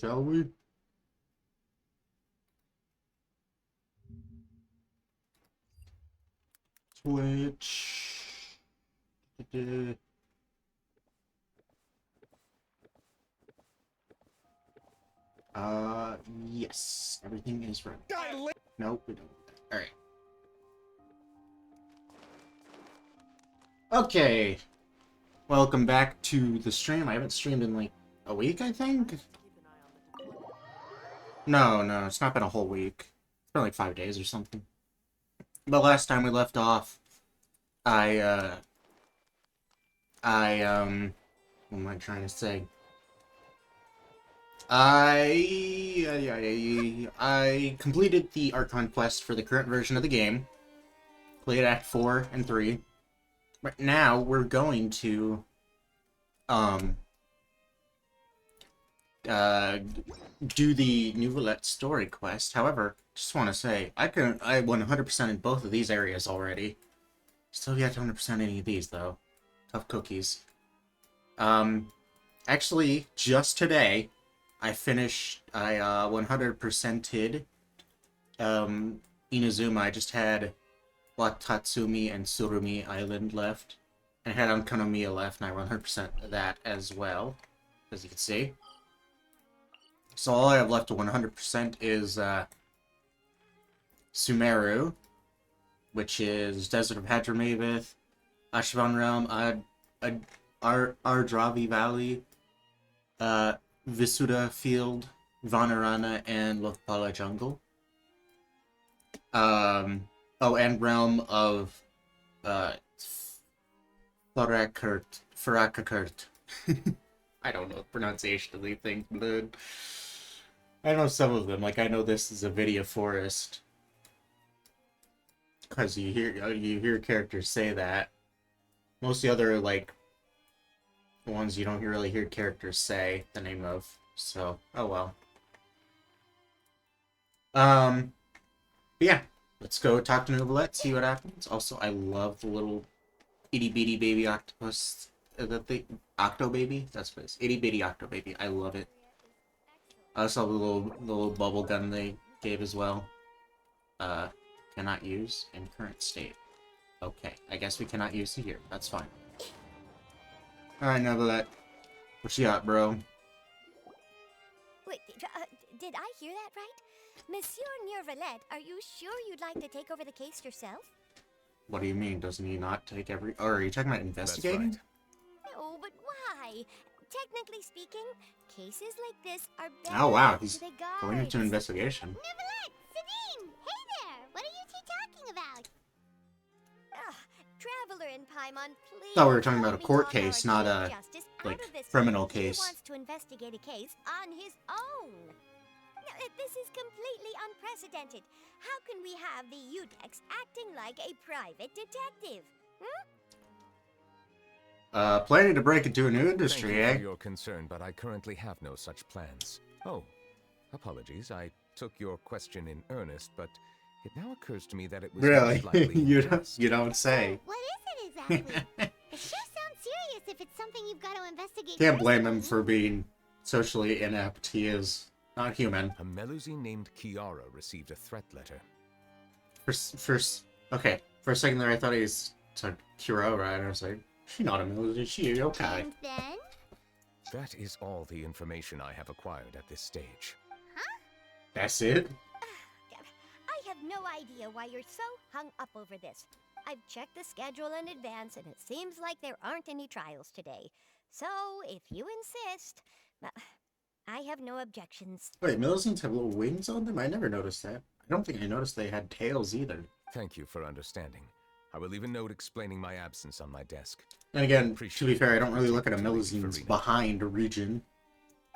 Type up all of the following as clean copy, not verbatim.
Shall we? Twitch. Yes. Everything is ready. Nope, we don't. Alright. Okay. Welcome back to the stream. I haven't streamed in like a week, I think? No, it's not been a whole week. It's been like 5 days or something. But last time we left off, I what am I trying to say? I completed the Archon quest for the current version of the game. Played Act 4 and 3. But now we're going to do the Nuevillette story quest. However, just want to say I 100% in both of these areas already. Still yet to 100% any of these though. Tough cookies. Actually, just today I 100%ed Inazuma. I just had Watatsumi and Surumi Island left. And I had Ankanomiya left, and I 100% that as well, as you can see. So all I have left to 100% is Sumeru, which is Desert of Hadramaveth, Ashvan Realm, Ardravi Valley, Visuddha Field, Vanarana, and Lokpala Jungle. Oh, and Realm of Farakakurt. I don't know the pronunciation of these things, but I know some of them. Like, I know this is a Vidya Forest. Because you hear characters say that. Most of the other, like, ones you don't really hear characters say the name of. So, oh well. But yeah. Let's go talk to Nuevillette, see what happens. Also, I love the little itty-bitty baby octopus. Octo baby? That's what it is. Itty-bitty octo baby. I love it. I saw the little bubble gun they gave as well. Cannot use in current state. Okay, I guess we cannot use it here. That's fine. Alright, Nuevillette. What you got, bro? Wait, did I hear that right? Monsieur Nuevillette, are you sure you'd like to take over the case yourself? What do you mean? Doesn't he not take every... Oh, are you talking about investigating? That's right. No, but why? Technically speaking, cases like this are better. Oh, wow, he's to the gods. going into investigation. Nuevillette! Sabine! Hey there! What are you two talking about? Traveler in Paimon, please. Thought we were talking about a help me court talk case, our not a, Chief Justice out like, of this. criminal He case. wants to investigate a case on his own. This is completely unprecedented. How can we have the Udex acting like a private detective? Planning to break into a new industry, Thank you eh? for your concern, but I currently have no such plans. Oh, apologies. I took your question in earnest, but it now occurs to me that it was Really? slightly you jest. don't say. What is it exactly? It sure sounds serious if it's something you've got to investigate. Can't blame him personally. for being socially inept. He is not human. A Melusi named Kiara received a threat letter. Okay. For a second there, I thought he was Kurora, and I was like, she's not a military. She okay? And then? That is all the information I have acquired at this stage. That's it? I have no idea why you're so hung up over this. I've checked the schedule in advance, and it seems like there aren't any trials today. So, if you insist, I have no objections. Wait, Millicents have little wings on them? I never noticed that. I don't think I noticed they had tails either. Thank you for understanding. I will leave a note explaining my absence on my desk. And again, to be fair, I don't really look at a Millicent's behind region.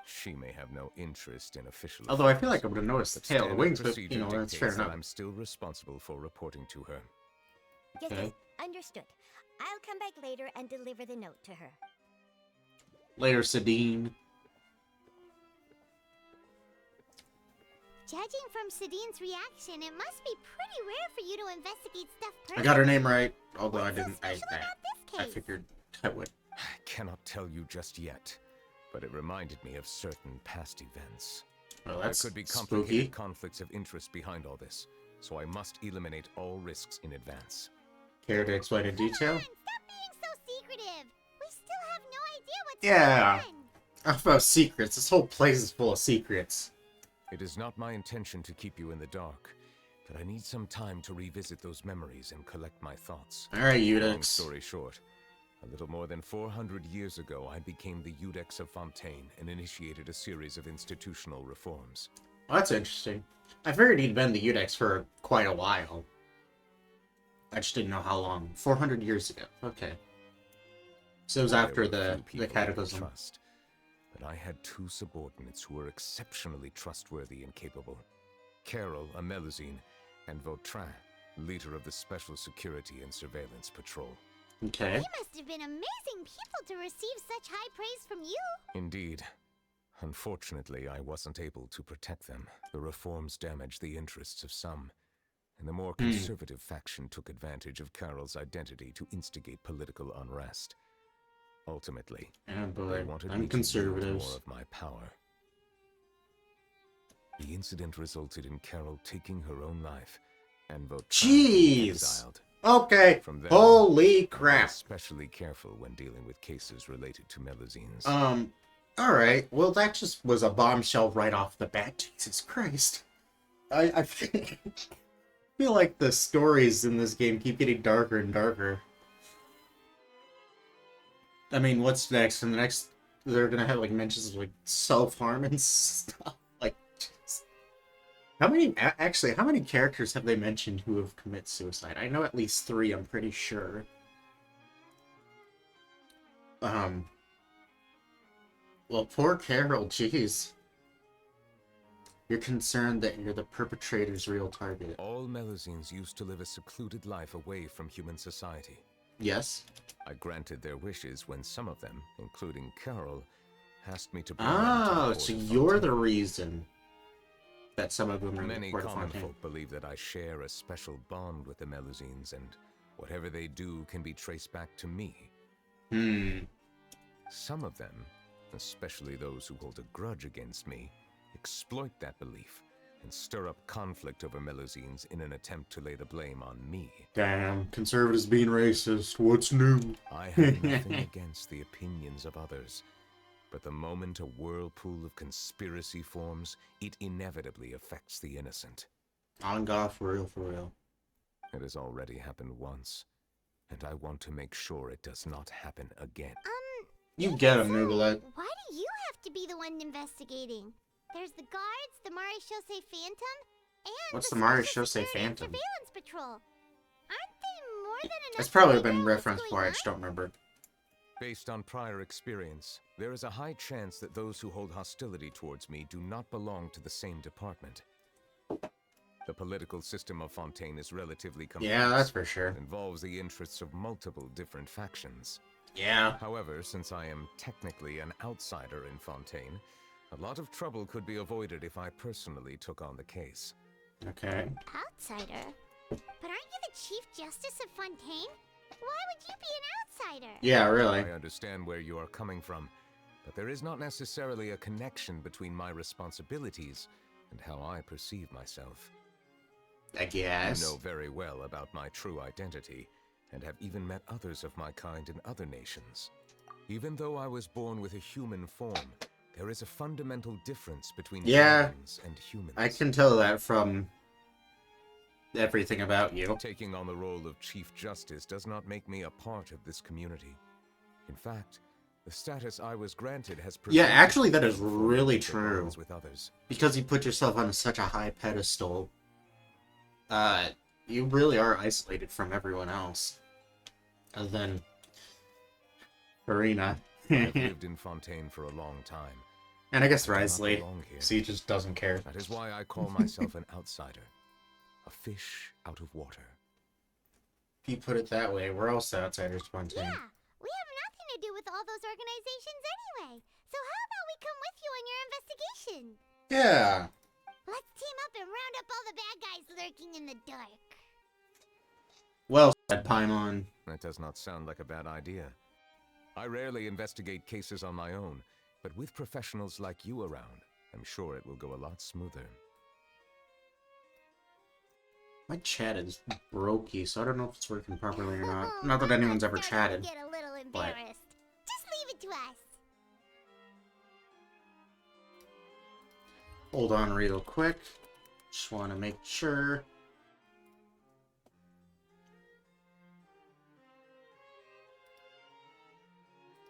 She may have no interest in official Although I affairs. feel like I would have noticed the tail, the Standard wings, but, procedure you know, that's dictates fair that enough. I'm still responsible for reporting to her. Yes, Okay. yes, understood. I'll come back later and deliver the note to her. Later, Sadine. Judging from Sadine's reaction, it must be pretty rare for you to investigate stuff I personally. got her name right, although I What's so didn't. special about this I case? figured I would. I cannot tell you just yet, but it reminded me of certain past events. Well, There that's could be spooky. complicated conflicts of interest behind all this, so I must eliminate all risks in advance. Care to explain in detail? Stop being so secretive. We still have no idea what's Yeah. going on. Enough about secrets. This whole place is full of secrets. It is not my intention to keep you in the dark, but I need some time to revisit those memories and collect my thoughts. Alright, Long Udex. story short, a little more than 400 years ago, I became the Udex of Fontaine and initiated a series of institutional reforms. Well, that's interesting. I figured he'd been the Udex for quite a while. I just didn't know how long. 400 years ago. Okay. So it was after There were the few people I could Cataclysm. trust, but I had two subordinates who were exceptionally trustworthy and capable. Carol, a Melusine, and Vautrin, leader of the Special Security and Surveillance Patrol. Okay. They must have been amazing people to receive such high praise from you. Indeed. Unfortunately, I wasn't able to protect them. The reforms damaged the interests of some, and the more conservative faction took advantage of Carol's identity to instigate political unrest. Ultimately, Oh they boy. wanted I'm me to wield conservatives. more of my power. The incident resulted in Carol taking her own life, and Vautrin being Jeez! exiled. Okay. From then Holy I was crap. especially careful when dealing with cases related to Melusines. Alright. Well, that just was a bombshell right off the bat. Jesus Christ. I feel like the stories in this game keep getting darker and darker. I mean, what's next? And the next, they're gonna have, like, mentions of, like, self-harm and stuff. Like, jeez. How many, actually, how many characters have they mentioned who have committed suicide? I know at least 3, I'm pretty sure. Well, poor Carol, jeez. You're concerned that you're the perpetrator's real target. All Melusines used to live a secluded life away from human society. Yes? I granted their wishes when some of them, including Carol, asked me to bring them to the Oh, court so of you're Fontaine. the reason that some of them are in Many the Court of common Fontaine. folk believe that I share a special bond with the Melusines, and whatever they do can be traced back to me. Some of them, especially those who hold a grudge against me, exploit that belief and stir up conflict over Melusines in an attempt to lay the blame on me. Damn, conservatives being racist. What's new? I have nothing against the opinions of others, but the moment a whirlpool of conspiracy forms, it inevitably affects the innocent. On God, for real, for real. It has already happened once, and I want to make sure it does not happen again. You get him, Nuevillette. Why do you have to be the one investigating? There's the guards, the Marechaussee Phantom, and What's the the Marechaussee Special Security and Phantom? Surveillance Patrol. Aren't they more than enough? It's probably to figure been out what's referenced going before, I on? just don't remember. Based on prior experience, there is a high chance that those who hold hostility towards me do not belong to the same department. The political system of Fontaine is relatively complex. Yeah, that's for sure. It involves the interests of multiple different factions. Yeah. However, since I am technically an outsider in Fontaine, a lot of trouble could be avoided if I personally took on the case. Okay. Outsider? But aren't you the Chief Justice of Fontaine? Why would you be an outsider? Yeah, really. I understand where you are coming from, but there is not necessarily a connection between my responsibilities and how I perceive myself. I guess. You know very well about my true identity, and have even met others of my kind in other nations. Even though I was born with a human form, there is a fundamental difference between humans and humans. I can tell that from everything about you. Taking on the role of Chief Justice does not make me a part of this community. In fact, the status I was granted has Yeah, prevented actually, that me is from forming really deeper true. bonds with others. Because you put yourself on such a high pedestal, you really are isolated from everyone else. Other than Farina. I've lived in Fontaine for a long time. And I guess I do not Risley. belong here. So he just doesn't care. That is why I call myself an outsider. A fish out of water. If you put it that way, we're also outsiders, Fontaine. Yeah, we have nothing to do with all those organizations anyway. So how about we come with you on your investigation? Yeah. Let's team up round up all the bad guys lurking in the dark. Well said, Paimon. That does not sound like a bad idea. I rarely investigate cases on my own, but with professionals like you around, I'm sure it will go a lot smoother. My chat is brokey, so I don't know if it's working properly or not. Not that anyone's ever chatted. Get a little but- embarrassed. Just leave it to us. Hold on real quick. Just want to make sure.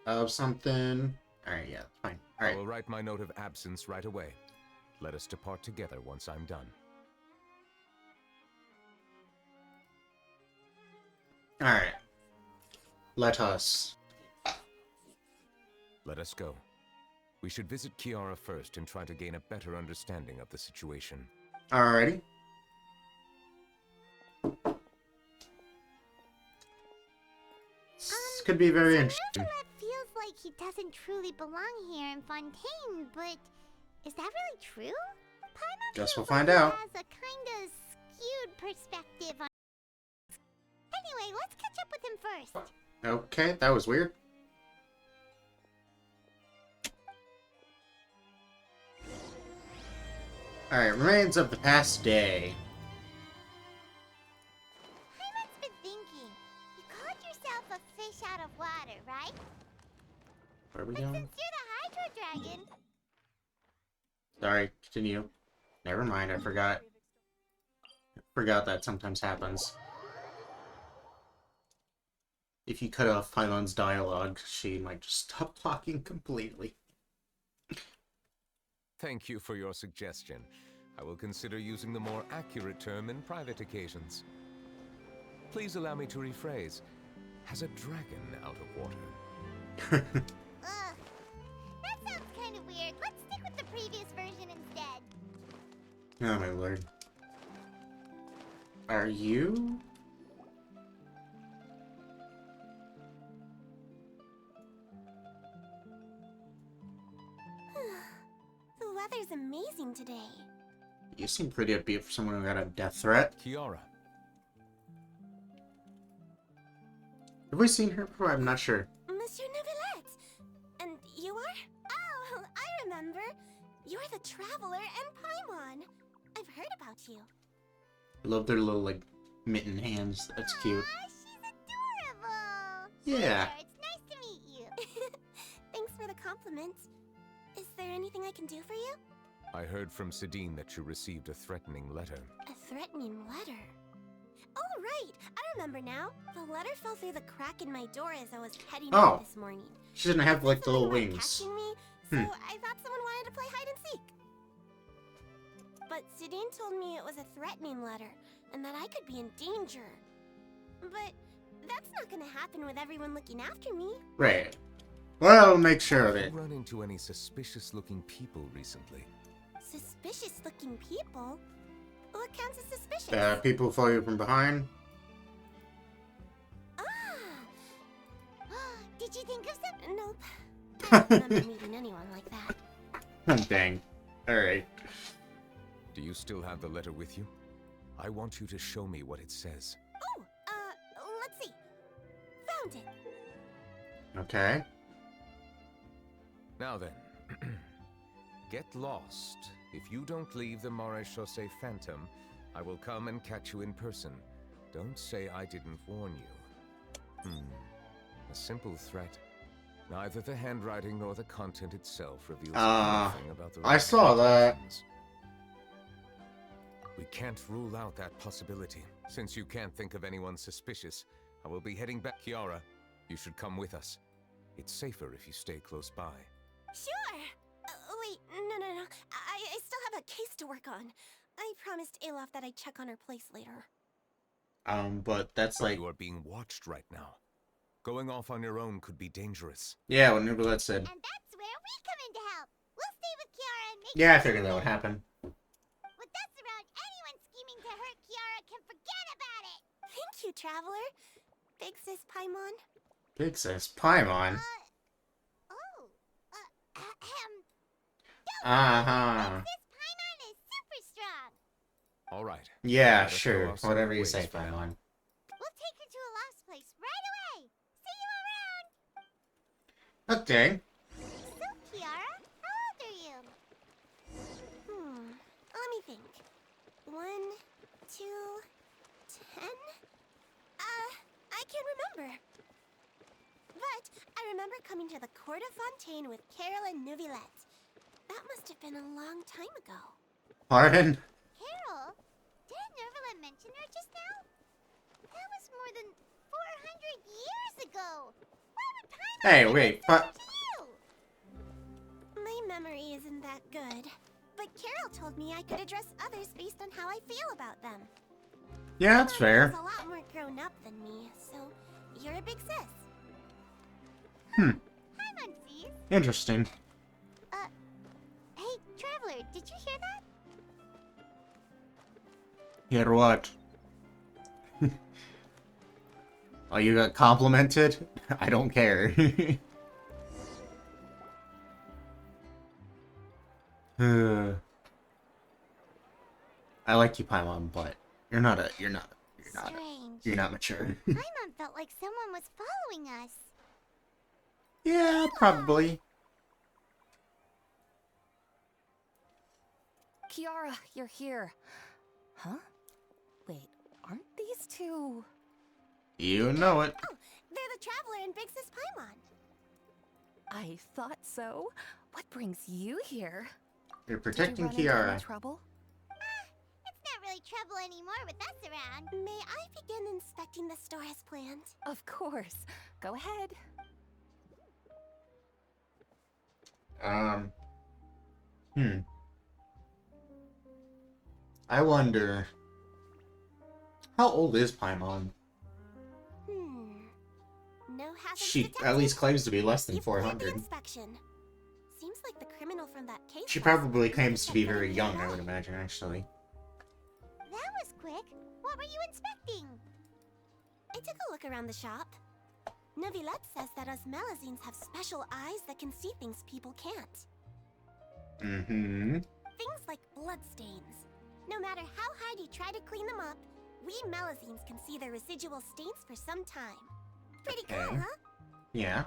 Of something. Alright, yeah, fine. I Alright. will write my note of absence right away. Let us depart together once I'm done. Alright. Let us. Let us go. We should visit Kiara first and try to gain a better understanding of the situation. Alrighty. This could be very interesting. Nuevillette feels like he doesn't truly belong here in Fontaine, but is that really true? Paimon Guess we'll feels like find he out. has a kind of skewed perspective on. Anyway, let's catch up with him first. Okay, that was weird. Alright, remains of the past day. Paimon's been thinking. You called yourself a fish out of water, right? Where are we But going? since you're the Hydro Dragon, Sorry, continue. Never mind, I forgot. Forgot that sometimes happens. If you cut off Pylon's dialogue, she might just stop talking completely. Thank you for your suggestion. I will consider using the more accurate term in private occasions. Please allow me to rephrase. Has a dragon out of water? ugh. That sounds kind of weird. Let's stick with the previous version instead. Oh my lord. Are you? The weather's amazing today. You seem pretty upbeat for someone who got a death threat. Kiara, Have we seen her before? I'm not sure. Monsieur Nuevillette! And you are? Oh, I remember. You're the Traveler and Paimon. I've heard about you. I love their little, like, mitten hands. That's cute. Aw, she's adorable. Yeah. Sure, it's nice to meet you. Thanks for the compliment. Is there anything I can do for you? I heard from Sidine that you received a threatening letter. A threatening letter. Oh, right! I remember now. The letter fell through the crack in my door as I was heading Oh. out this morning. She didn't have, like, the Something little about wings. catching me, so Hmm. I thought someone wanted to play hide and seek. But Sidine told me it was a threatening letter, and that I could be in danger. But that's not gonna happen with everyone looking after me. Right. Well, make sure of Have it. you run into any suspicious-looking people recently? Suspicious-looking people? What counts as suspicious? People who follow you from behind. Ah! Did you think of something? Nope. I don't remember meeting anyone like that. Dang. Alright. Do you still have the letter with you? I want you to show me what it says. Oh, let's see. Found it. Okay. Now then, get lost. If you don't leave the Maréchaussée Phantom, I will come and catch you in person. Don't say I didn't warn you. A simple threat. Neither the handwriting nor the content itself reveals anything about the I saw that. intentions. We can't rule out that possibility. Since you can't think of anyone suspicious, I will be heading back. Kiara, you should come with us. It's safer if you stay close by. Sure. Wait, no. I still have a case to work on. I promised Alof that I'd check on her place later. But that's like... You are being watched right now. Going off on your own could be dangerous. Yeah, what Nuevillette said. And that's where we come in to help. We'll stay with Kiara and make Yeah, I sure figured that would happen. With us around, anyone scheming to hurt Kiara can forget about it. Thank you, Traveler. Big Sis Paimon. Big sis Paimon. Ahem. Uh-huh. This Paimon is super strong. All right. Yeah, Let us go sure. our separate Whatever you ways say, for now. Paimon. We'll take her to a lost place right away. See you around. Okay. So, Kiara, how old are you? Let me think. 1, 2, 10? I can't remember. But I remember coming to the Court of Fontaine with Carol and Nuevillette. That must have been a long time ago. Pardon? Carol? Didn't Nuevillette mention her just now? That was more than 400 years ago. Why would Paimon Hey, be wait, mentioned to you? My memory isn't that good. But Carol told me I could address others based on how I feel about them. Yeah, that's fair. She's a lot more grown up than me, so you're a big sis. Paimon sees. Interesting. Hey, Traveler, did you hear that? Hear what? Oh, you got complimented? I don't care. I like you, Paimon, but you're not Strange. mature. Paimon felt like someone was following us. Yeah, probably. Kiara, you're here. Huh? Wait, aren't these two... You know it. Oh, they're the Traveler and Big Sis Paimon. I thought so. What brings you here? You're Did you protecting run into any Kiara. trouble? It's not really trouble anymore with us around. May I begin inspecting the store as planned? Of course. Go ahead. I wonder, how old is Paimon? No hazards She detected. at least claims to be less than You've cleared the 400. inspection. Seems like the criminal from that case. She was probably never claims to be set very foot in young, here I at would all. imagine, actually. That was quick. What were you inspecting? I took a look around the shop. Nuevillette says that us Melazines have special eyes that can see things people can't. Mm-hmm. Things like bloodstains. No matter how hard you try to clean them up, we Melazines can see their residual stains for some time. Pretty cool, Okay. huh? Yeah.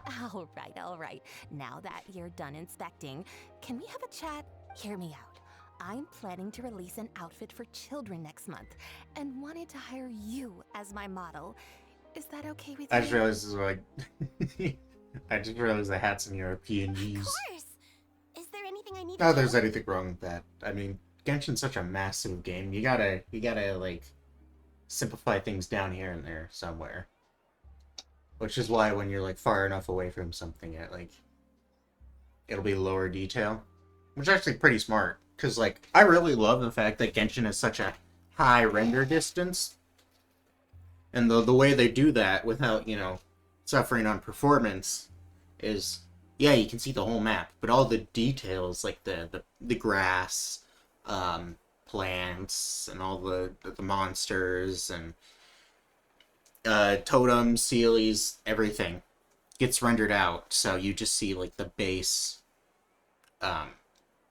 All right. Now that you're done inspecting, can we have a chat? Hear me out. I'm planning to release an outfit for children next month and wanted to hire you as my model. Is that okay with I you? just realized this is like... I just realized the hat's in European Of use. course! Is there anything I need Not to there's do? anything wrong with that. I mean, Genshin's such a massive game. You gotta, like, simplify things down here and there somewhere. Which is why when you're, like, far enough away from something, it'll be lower detail. Which is actually pretty smart. Because, like, I really love the fact that Genshin is such a high render distance. And the way they do that without, you know, suffering on performance is, yeah, you can see the whole map, but all the details, like the grass, plants, and all the monsters, and totems, sealies, everything gets rendered out, so you just see, like, the base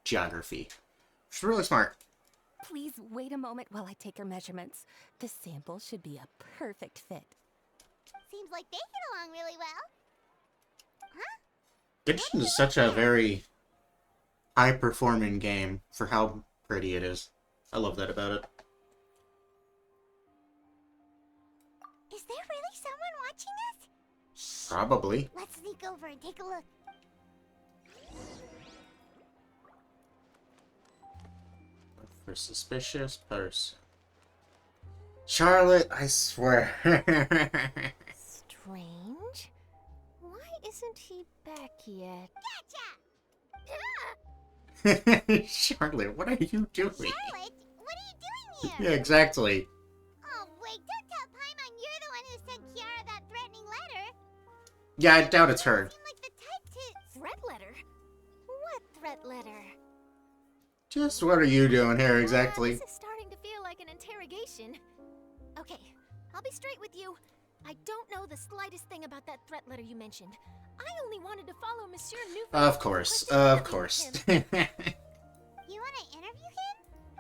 geography. Which is really smart. Please wait a moment while I take your measurements. This sample should be a perfect fit. Seems like they get along really well. Genshin is such a very high-performing game for how pretty it is. I love that about it. Is there really someone watching us? Shh. Probably. Let's sneak over and take a look. For suspicious person. Charlotte, I swear. Strange. Why isn't he back yet? Gotcha! Charlotte, what are you doing? Charlotte, what are you doing Yeah, here? exactly. Oh, wait, don't tell Paimon you're the one who sent Kiara that threatening letter. Yeah, I doubt it's her. You seem like the type to... Threat letter? What threat letter? Just what are you doing here exactly? This is starting to feel like an interrogation. Okay, I'll be straight with you. I don't know the slightest thing about that threat letter you mentioned. I only wanted to follow Monsieur Nuevillette. Of course, of course. You want to interview him?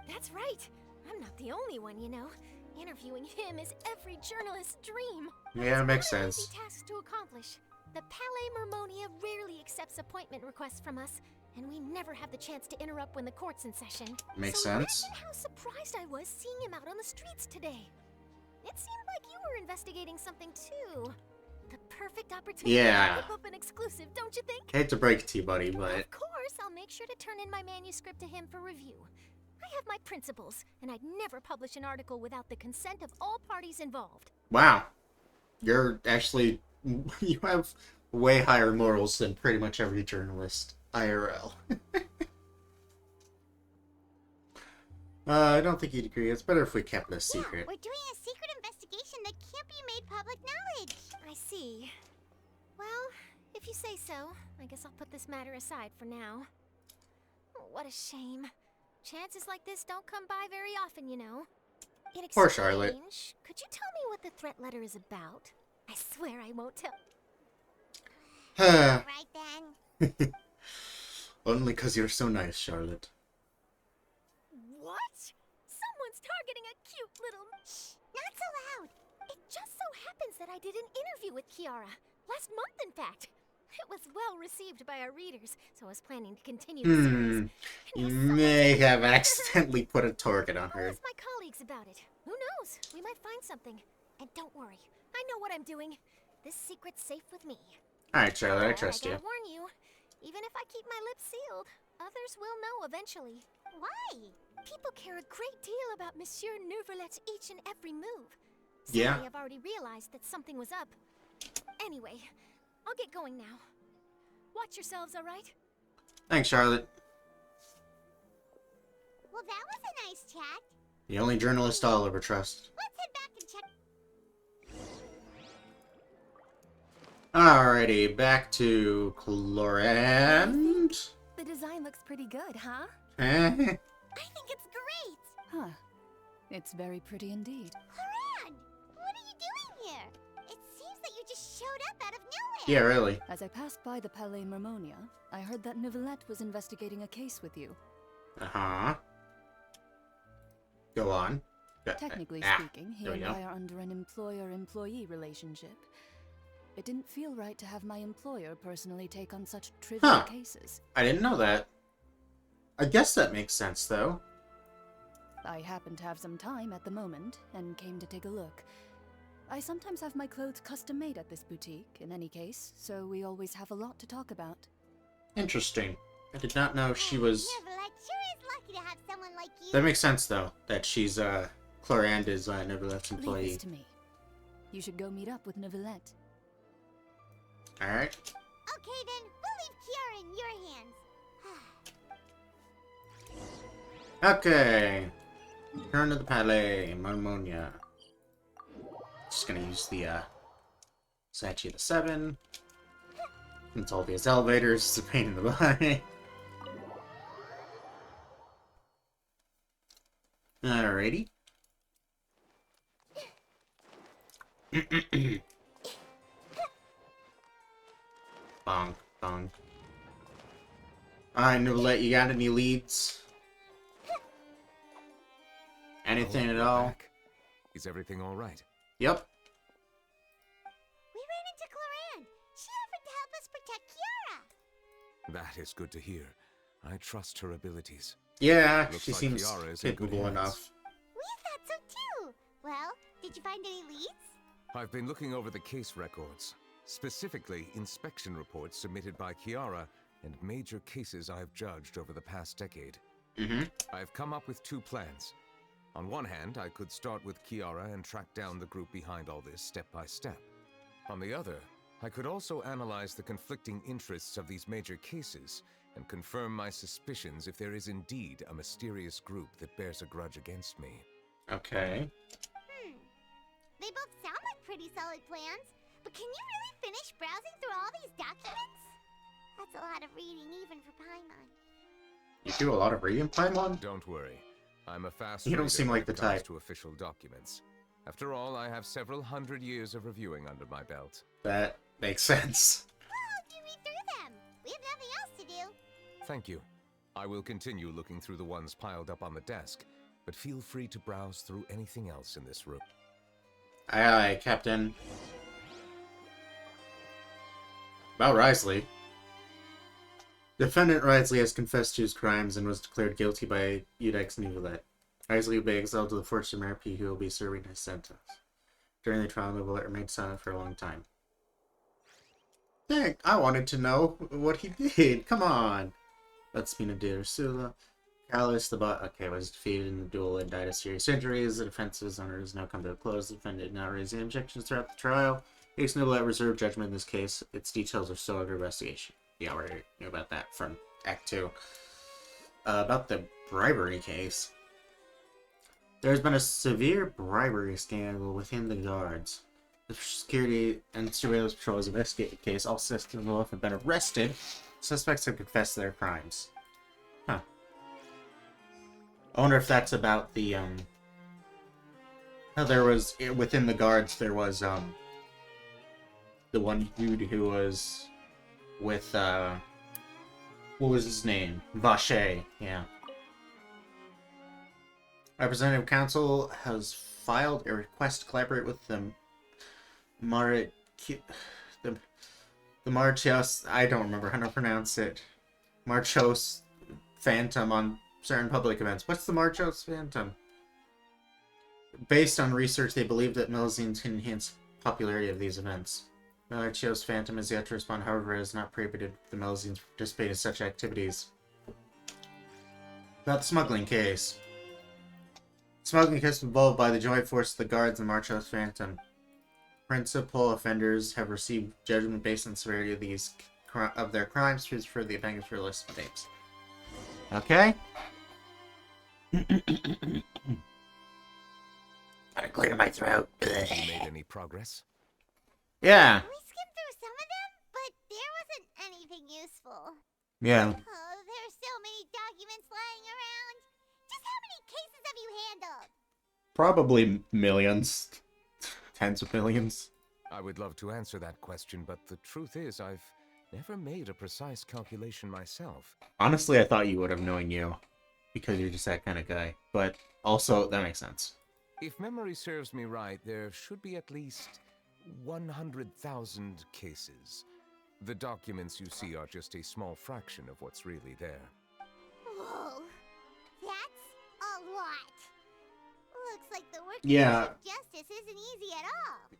That's right. I'm not the only one, you know. Interviewing him is every journalist's dream. Yeah, it makes What an sense. easy task to accomplish. The Palais Mermonia rarely accepts appointment requests from us, and we never have the chance to interrupt when the court's in session. Makes so sense. Imagine how surprised I was seeing him out on the streets today. It seemed like you were investigating something too. The perfect opportunity Yeah. to whip up an exclusive, don't you think? Hate to break it to you, buddy, but Of course, I'll make sure to turn in my manuscript to him for review. I have my principles, and I'd never publish an article without the consent of all parties involved. wow. You're actually you have way higher morals than pretty much every journalist IRL. I don't think you'd agree. It's better if we kept it a secret. Yeah, we're doing a secret investigation that can't be made public knowledge. I see. Well, if you say so, I guess I'll put this matter aside for now. Oh, what a shame. Chances like this don't come by very often, you know. In Poor exchange, Charlotte. could you tell me what the threat letter is about? I swear I won't tell. Right then. Only because you're so nice, Charlotte. What? Someone's targeting a cute little... Shh, not so loud. It just so happens that I did an interview with Kiara. Last month, in fact. It was well received by our readers, so I was planning to continue the series. You may have accidentally put a target on I'll her. ask my colleagues about it. Who knows? We might find something. And don't worry, I know what I'm doing. This secret's safe with me. Alright, Charlotte, I But trust I you. gotta warn you, even if I keep my lips sealed, others will know eventually. Why? People care a great deal about Monsieur Neuvillette's each and every move. Yeah. Some may have already realized that something was up. Anyway, I'll get going now. Watch yourselves, all right? Thanks, Charlotte. Well, that was a nice chat. The only journalist I'll ever trust. Let's head back and check. Alrighty, back to Clorand. The design looks pretty good, huh? I think it's great. Huh. It's very pretty indeed. Haran, what are you doing here? It seems that you just showed up out of nowhere. Yeah, really. As I passed by the Palais Mermonia, I heard that Nuevillette was investigating a case with you. Uh-huh. Go on. Technically Ah, speaking, he there we and go. I are under an employer-employee relationship. It didn't feel right to have my employer personally take on such trivial Huh. cases. I didn't know that. I guess that makes sense, though. I happened to have some time at the moment, and came to take a look. I sometimes have my clothes custom-made at this boutique, in any case, so we always have a lot to talk about. Interesting. I did not know she was... Nevertheless, sure is lucky to have someone like you. That makes sense, though, that she's, Clorand is, Neuvillette's Leave employee. this to me. You should go meet up with Nuevillette. Alright. Okay then, we'll leave Kiara in your hands. Okay. Return to the Palais, Marmonia. Just gonna use the, Sachi the 7. It's all these elevators, it's a pain in the butt. Alrighty. Bonk, bonk. Alright, Nuevillette, you got any leads? Anything at you're all? back. Is everything all right? Yep. We ran into Cloran. She offered to help us protect Kiara. That is good to hear. I trust her abilities. Yeah, Looks she like seems Kiara is in good capable hands. enough. We thought so too. Well, did you find any leads? I've been looking over the case records, specifically inspection reports submitted by Kiara and major cases I've judged over the past decade. Mm-hmm. I've come up with two plans. On one hand, I could start with Kiara and track down the group behind all this step by step. On the other, I could also analyze the conflicting interests of these major cases and confirm my suspicions if there is indeed a mysterious group that bears a grudge against me. Okay. They both sound like pretty solid plans, but can you really finish browsing through all these documents? That's a lot of reading even for Paimon. You do a lot of reading, Paimon? Don't worry. I'm a fast You don't reader seem when like it the comes type. to official documents. After all, I have several hundred years of reviewing under my belt. That makes sense. Well, you read through them. We have nothing else to do. Thank you. I will continue looking through the ones piled up on the desk. but feel free to browse through anything else in this room. Aye, aye, Captain. About Risley. Defendant Risley has confessed to his crimes and was declared guilty by Udex Nuevillette. Risley will be exiled to the Fortress of Marpi, who will be serving his sentence. During the trial, Nuevillette remained silent for a long time. Dang, I wanted to know what he did. Come on. Letspina de Ursula. Callus, the bot, was defeated in the duel and died of serious injuries. The defense's owner has now come to a close. The defendant did not raise any objections throughout the trial. Udex Nuevillette reserved judgment in this case. Its details are still under investigation. Yeah, we already knew about that from Act 2. About the bribery case. There's been a severe bribery scandal within the guards. The security and surveillance patrols investigate the case. All systems have been arrested. Suspects have confessed their crimes. Huh. I wonder if that's about the, how there was, within the guards, there was, the one dude who was with, what was his name? Vache, yeah. Representative Council has filed a request to collaborate with the Marchos, I don't remember how to pronounce it, Marchos Phantom on certain public events. What's the Marchos Phantom? Based on research, they believe that Melazines can enhance the popularity of these events. Marchos Phantom is yet to respond, however, it has not prohibited the Melazines from participating in such activities. About the smuggling case. Smuggling case involved by the joint force of the guards and Marchos Phantom. Principal offenders have received judgment based on the severity of their crimes. Please refer the appendix for a list of names. Okay. Gotta clear my throat. Have you made any progress? Yeah. We skimmed through some of them, but there wasn't anything useful. Yeah. Oh, there's so many documents lying around. Just how many cases have you handled? Probably millions. Tens of millions. I would love to answer that question, but the truth is I've never made a precise calculation myself. Honestly, I thought you would have known you. Because you're just that kind of guy. But also, that makes sense. If memory serves me right, there should be at least 100,000 cases. The documents you see are just a small fraction of what's really there. Whoa, that's a lot. Looks like the work Yeah. of justice isn't easy at all.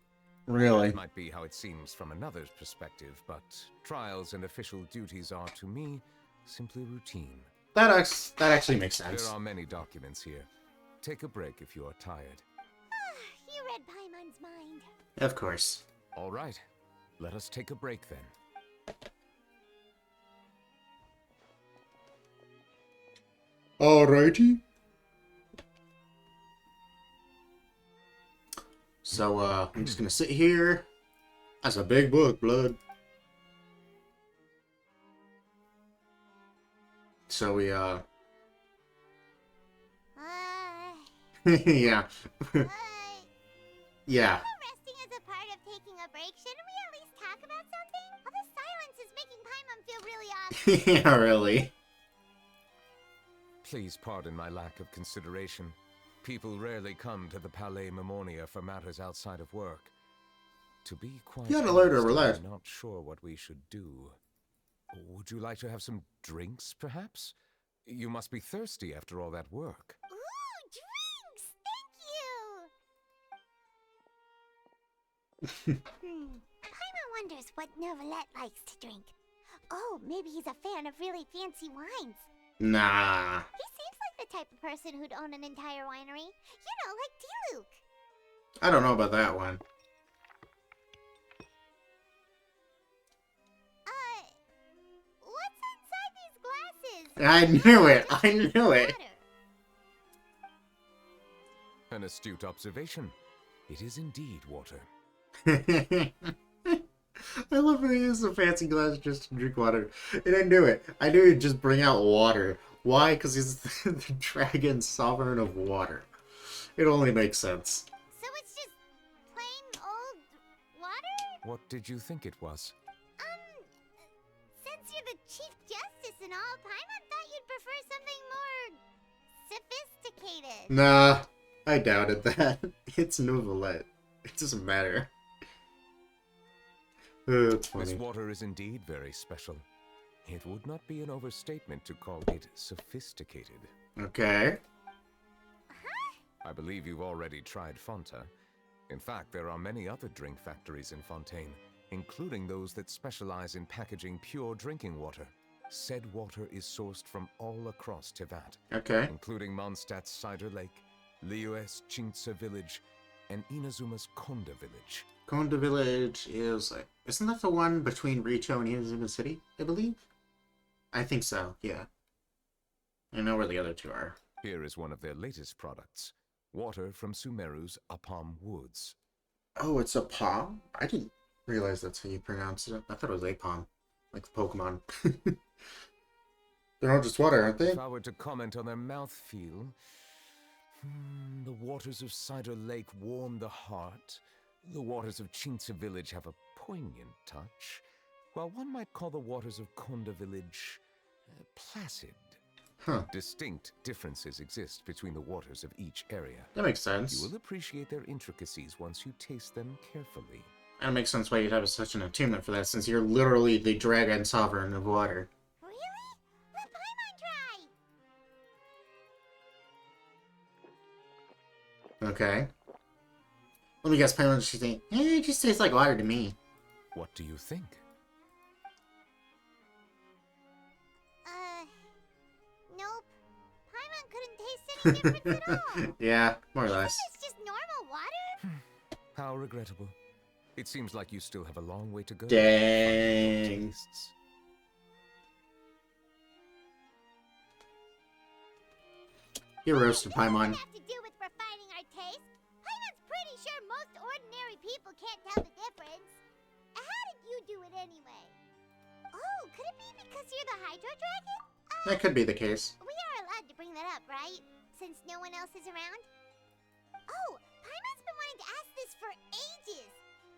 Really. That might be how it seems from another's perspective, but trials and official duties are, to me, simply routine. That actually makes sense. There are many documents here. Take a break if you are tired. You read Paimon's mind. Of course. All right, let us take a break then. Alrighty. So, I'm just gonna sit here. That's a big book, blood. So we, Uh, yeah. uh, Yeah. resting is a part of taking a break. Shouldn't we at least talk about something? All this silence is making Paimon feel really off. Yeah, really. Please pardon my lack of consideration. People rarely come to the Palais Memonia for matters outside of work. To be quite You gotta learn to honest, relax. I'm not sure what we should do. Would you like to have some drinks, perhaps? You must be thirsty after all that work. Ooh, drinks! Thank you! Paimon wonders what Nuevillette likes to drink. Oh, maybe he's a fan of really fancy wines. Nah. He seems like the type of person who'd own an entire winery. You know, like D-Luke. I don't know about that one. What's inside these glasses? I knew it. I knew it. Water. An astute observation. It is indeed water. I love when he uses a fancy glass just to drink water. And I knew it. I knew he'd just bring out water. Why? Because he's the dragon sovereign of water. It only makes sense. So it's just plain old water? What did you think it was? Since you're the Chief Justice and all, Paimon thought you'd prefer something more sophisticated. Nah, I doubted that. It's Nuevillette. It doesn't matter. Oh, it's This funny. water is indeed very special. It would not be an overstatement to call it sophisticated. Okay. I believe you've already tried Fonta. In fact, there are many other drink factories in Fontaine, including those that specialize in packaging pure drinking water. Said water is sourced from all across Tevat, Okay. including Mondstadt's Cider Lake, Liyue's Chintsa Village, and Inazuma's Konda Village. Konda Village is like, isn't that the one between Richo and Inazuma City, I believe? I think so, yeah. I know where the other two are. Here is one of their latest products, water from Sumeru's Apam Woods. Oh, it's a palm? I didn't realize that's how you pronounce it. I thought it was Apom, like the Pokemon. They're all just water, aren't they? If I were to comment on their mouthfeel, the waters of Cider Lake warm the heart. The waters of Chintsa Village have a poignant touch, while one might call the waters of Konda Village placid. Huh. Distinct differences exist between the waters of each area. That makes You sense. will appreciate their intricacies once you taste them carefully. That makes sense why you'd have such an attunement for that, since you're literally the dragon sovereign of water. Really? Let Paimon try! Okay. Let me guess, Paimon, she think, it just tastes like water to me. What do you think? Nope. Paimon couldn't taste any difference at all. Yeah, more or less. It's just normal water. How regrettable. It seems like you still have a long way to go. Dang. Tastes. You're roasted, What Paimon. does that have to do with refining our taste? Paimon's pretty sure most ordinary people can't tell the difference. How did you do it anyway? Oh, could it be because you're the Hydro Dragon? That could be the case. We are allowed to bring that up, right? Since no one else is around? Oh, Paimon's been wanting to ask this for ages.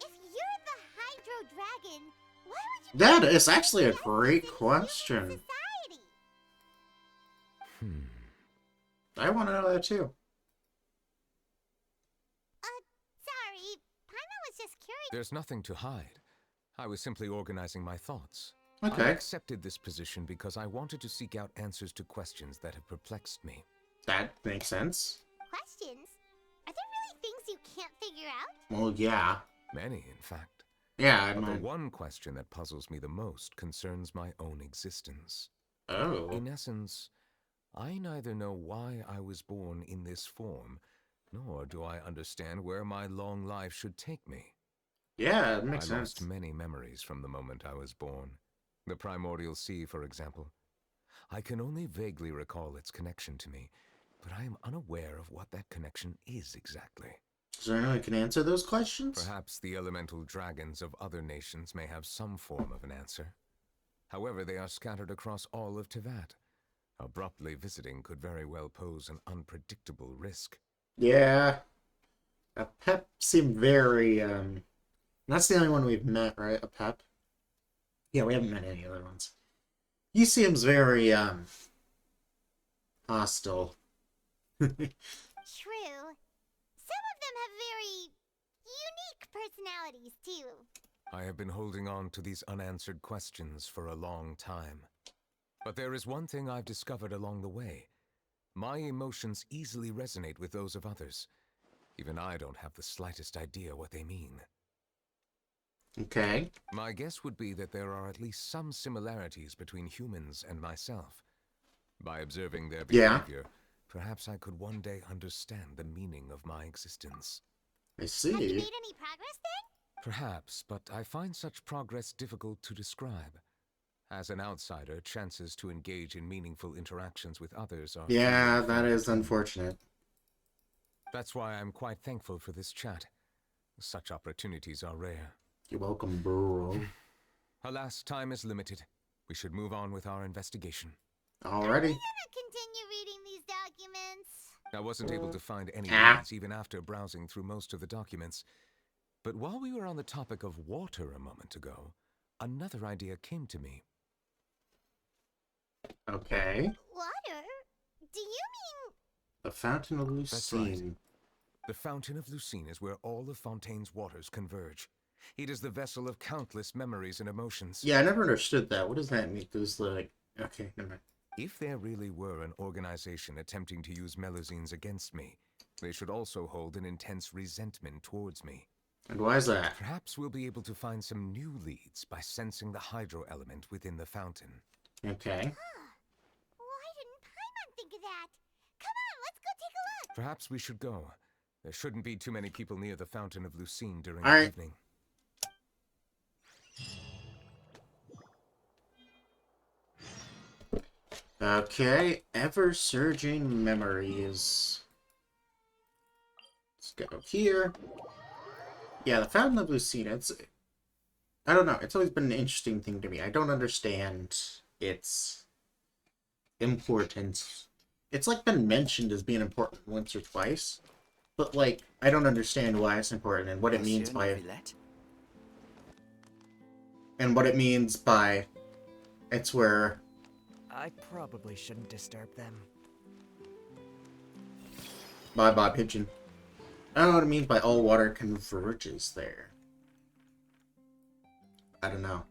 If you're the Hydro Dragon, why would you... That is actually a be great in human question. society? I want to know that too. Sorry. Paimon was just curious. There's nothing to hide. I was simply organizing my thoughts. I Okay, accepted this position because I wanted to seek out answers to questions that have perplexed me. that makes sense. Questions? Are there really things you can't figure out? Well, yeah. Many, in fact. Yeah, I But the might... one question that puzzles me the most concerns my own existence. Oh. In essence, I neither know why I was born in this form, nor do I understand where my long life should take me. Yeah, it makes I sense. lost many memories from the moment I was born. The primordial sea, for example. I can only vaguely recall its connection to me, but I am unaware of what that connection is exactly. Is there anyone who can answer those questions? Perhaps the elemental dragons of other nations may have some form of an answer. However, they are scattered across all of Tevat. Abruptly visiting could very well pose an unpredictable risk. Yeah. A Pep seemed very, That's the only one we've met, right? A Pep? Yeah, we haven't met any other ones. He seems very, hostile. True. Some of them have very unique personalities, too. I have been holding on to these unanswered questions for a long time. But there is one thing I've discovered along the way. My emotions easily resonate with those of others. Even I don't have the slightest idea what they mean. Okay. My guess would be that there are at least some similarities between humans and myself. By observing their Yeah. behavior, perhaps I could one day understand the meaning of my existence. I Have you see. made any progress then? Perhaps, but I find such progress difficult to describe. As an outsider, chances to engage in meaningful interactions with others are... Yeah, few and that far is between. unfortunate. That's why I'm quite thankful for this chat. Such opportunities are rare. You're welcome, bro. Alas, time is limited. We should move on with our investigation. Alrighty. I'm gonna continue reading these documents. I wasn't able to find any Ah. leads even after browsing through most of the documents. But while we were on the topic of water a moment ago, another idea came to me. Okay. Water? Do you mean The Fountain of That's right. Lucine. The Fountain of Lucine is where all of Fontaine's waters converge. It is the vessel of countless memories and emotions. Yeah, I never understood that. What does that mean? Because, like, okay, never mind. If there really were an organization attempting to use Melusines against me, they should also hold an intense resentment towards me. And why is that? Perhaps we'll be able to find some new leads by sensing the hydro element within the fountain. Okay. Why didn't Paimon think of that? Come on, let's go take a look. Perhaps we should go. There shouldn't be too many people near the Fountain of Lucine during All the right. evening. Okay, ever-surging memories. Let's go here. Yeah, the Fountain of Lucina, I don't know, it's always been an interesting thing to me. I don't understand its importance. It's, like, been mentioned as being important once or twice, but, like, I don't understand why it's important and what it means by it. And what it means by it's where... I probably shouldn't disturb them. Bye-bye, pigeon. I don't know what it means by all water converges there. I don't know.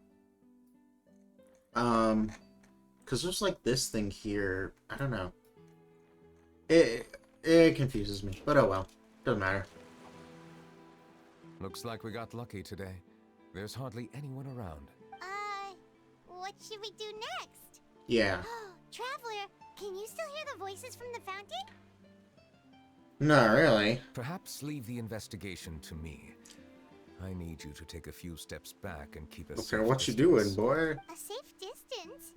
Because there's like this thing here. I don't know. It confuses me, but oh well. Doesn't matter. Looks like we got lucky today. There's hardly anyone around. What should we do next? Yeah. Oh, Traveler, can you still hear the voices from the fountain? Not really. Perhaps leave the investigation to me. I need you to take a few steps back and keep a Okay, safe what you distance. doing, boy? A safe distance?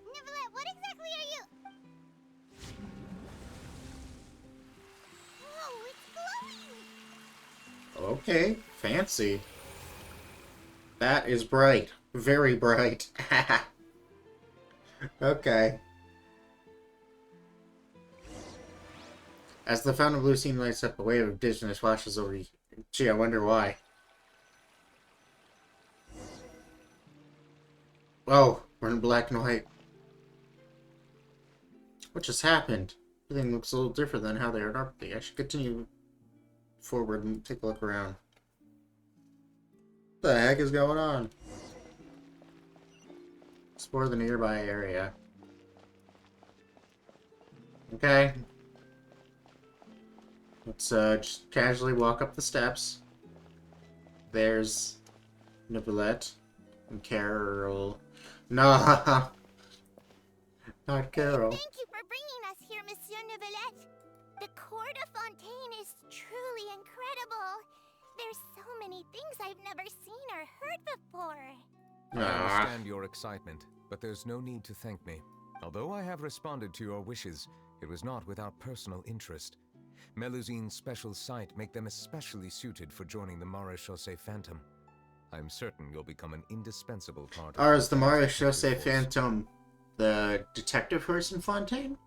Nuevillette, what exactly are you... Whoa, it's glowing! Okay, fancy. That is bright. Very bright. Okay. As the Fountain of Lucine lights up, a wave of dizziness washes over you. Gee, I wonder why. Oh, we're in black and white. What just happened? Everything looks a little different than how they are normally. I should continue forward and take a look around. What the heck is going on? Explore the nearby area. Okay. Let's just casually walk up the steps. There's Nuevillette and Carol. No, not Carol. Thank you for bringing us here, Monsieur Nuevillette. The court of Fontaine is truly incredible. There's so many things I've never seen or heard before. I understand your excitement, but there's no need to thank me. Although I have responded to your wishes, it was not without personal interest. Melusine's special sight make them especially suited for joining the Maréchaussée Phantom. I'm certain you'll become an indispensable part of... Or is the Maréchaussée Phantom the detective horse in Fontaine?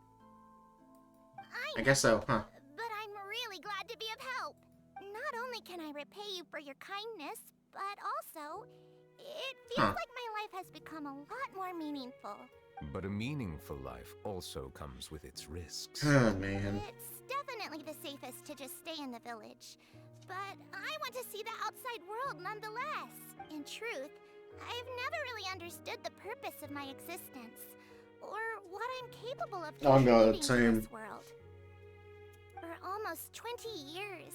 I guess so, huh? But I'm really glad to be of help. Not only can I repay you for your kindness, but also, it feels like my life has become a lot more meaningful. But a meaningful life also comes with its risks. Oh, man. It's definitely the safest to just stay in the village. But I want to see the outside world nonetheless. In truth, I've never really understood the purpose of my existence, or what I'm capable of contributing to this world. For almost 20 years,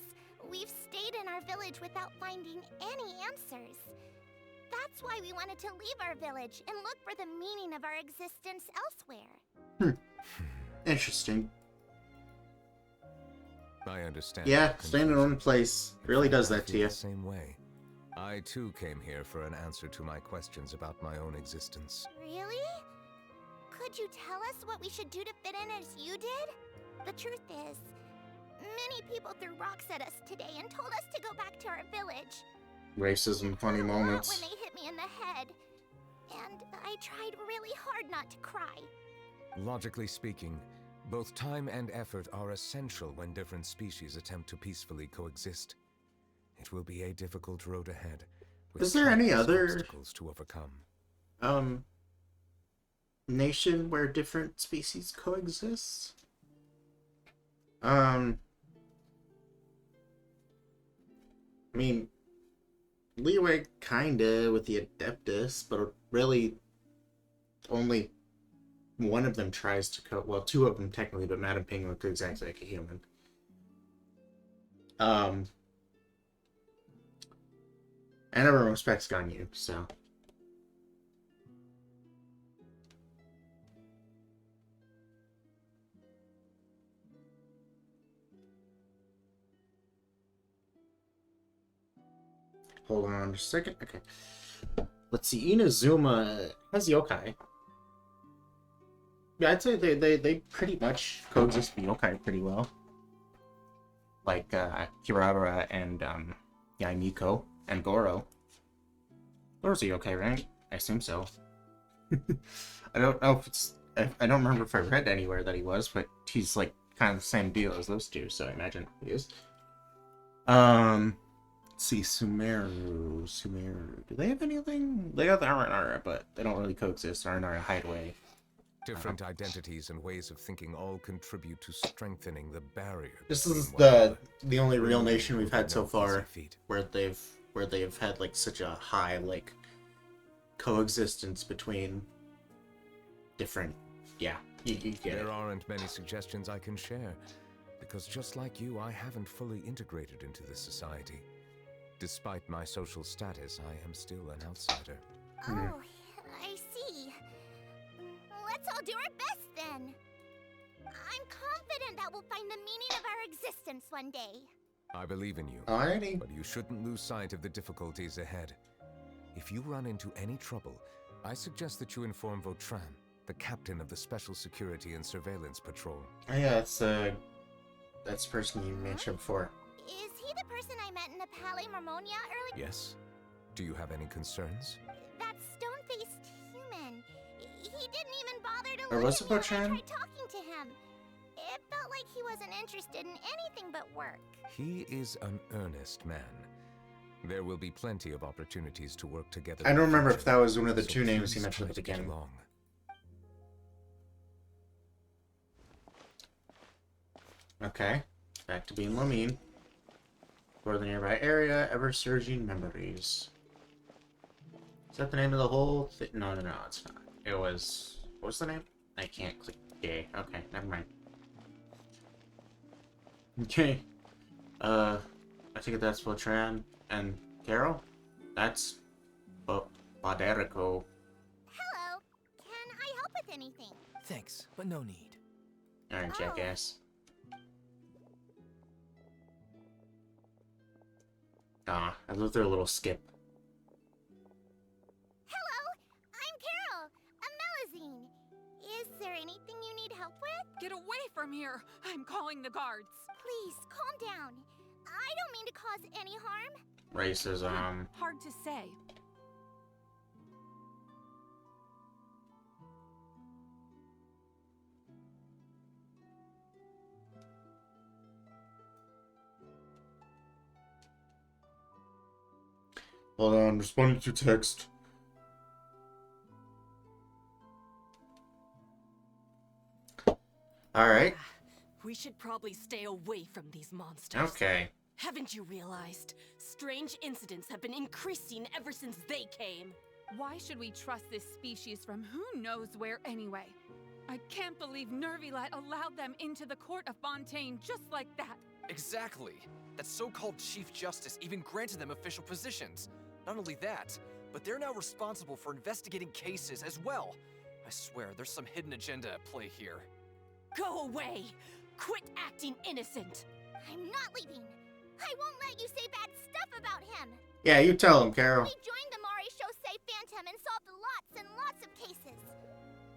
we've stayed in our village without finding any answers. That's why we wanted to leave our village and look for the meaning of our existence elsewhere. Interesting. I understand. Yeah, staying in one place really does I that to feel you. the same way. I too came here for an answer to my questions about my own existence. Really? Could you tell us what we should do to fit in as you did? The truth is, many people threw rocks at us today and told us to go back to our village. Racism, funny When moments. they hit me in the head, and I tried really hard not to cry. Logically speaking, both time and effort are essential when different species attempt to peacefully coexist. It will be a difficult road ahead, with Is there any countless other obstacles to overcome. Nation where different species coexist? I mean, leeway kinda with the Adeptus, but really only one of them tries to code. Well, two of them technically, but Madame Ping look exactly like a human. And everyone respects Ganyu, so. Hold on just a second. Okay. Let's see. Inazuma has yokai. Yeah, I'd say they pretty much coexist with yokai pretty well. Like Kirabara and Miko and Goro. Goro's a yokai, right? I assume so. I don't know if it's. I don't remember if I read anywhere that he was, but he's like kind of the same deal as those two, so I imagine he is. Let's see, Sumeru. Do they have anything? They got the Aranara, but they don't really coexist. Aranara Hideaway. Different identities and ways of thinking all contribute to strengthening the barrier. This is between one another. the only real nation we've had so No easy far feat. where they've had like such a high like coexistence between different. Yeah, you get it. There aren't many suggestions I can share, because just like you, I haven't fully integrated into this society. Despite my social status, I am still an outsider. Oh, I see. Let's all do our best then. I'm confident that we'll find the meaning of our existence one day. I believe in you. Alrighty. But you shouldn't lose sight of the difficulties ahead. If you run into any trouble, I suggest that you inform Vautrin, the captain of the Special Security and Surveillance Patrol. Oh, yeah, that's the person you mentioned before. Is he the person I met in the Palais Marmonia earlier? Yes? Do you have any concerns? That stone-faced human. He didn't even bother to Or look was at it me when I Vautrin? tried talking to him. It felt like he wasn't interested in anything but work. He is an earnest man. There will be plenty of opportunities to work together. I don't in the remember if future, that was one of the so two names please he mentioned try at the to get beginning. along. Okay, back to being Lamine. For the nearby area, ever-surging memories. Is that the name of the whole thing? No, it's not. It was... What was the name? I can't click J. Okay, never mind. Okay. I think that's Vautrin and Carol. That's... Baderico. Hello. Can I help with anything? Thanks, but no need. Alright, Oh. jackass. Ah, I love their little skip. Hello. I'm Carol. A Melazine. Is there anything you need help with? Get away from here! I'm calling the guards. Please, calm down. I don't mean to cause any harm. Racism. Hard to say. Hold on, responding to text. Alright. We should probably stay away from these monsters. Okay. Haven't you realized? Strange incidents have been increasing ever since they came. Why should we trust this species from who knows where anyway? I can't believe Nuevillette allowed them into the court of Fontaine just like that. Exactly. That so-called Chief Justice even granted them official positions. Not only that, but they're now responsible for investigating cases as well. I swear, there's some hidden agenda at play here. Go away! Quit acting innocent! I'm not leaving. I won't let you say bad stuff about him. Yeah, you tell him, Carol. We joined the Mari Shosei Phantom and solved lots and lots of cases.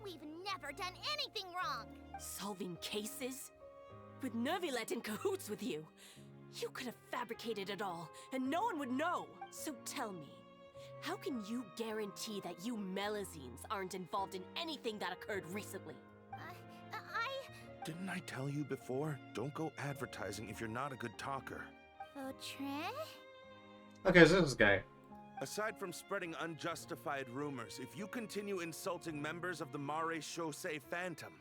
We've never done anything wrong. Solving cases? With Nuevillette in cahoots with you. You could have fabricated it all, and no one would know. So tell me, how can you guarantee that you Melazines aren't involved in anything that occurred recently? Didn't I tell you before? Don't go advertising if you're not a good talker. Vautrin? Okay, so this guy. Aside from spreading unjustified rumors, if you continue insulting members of the Mare Shosei Phantom,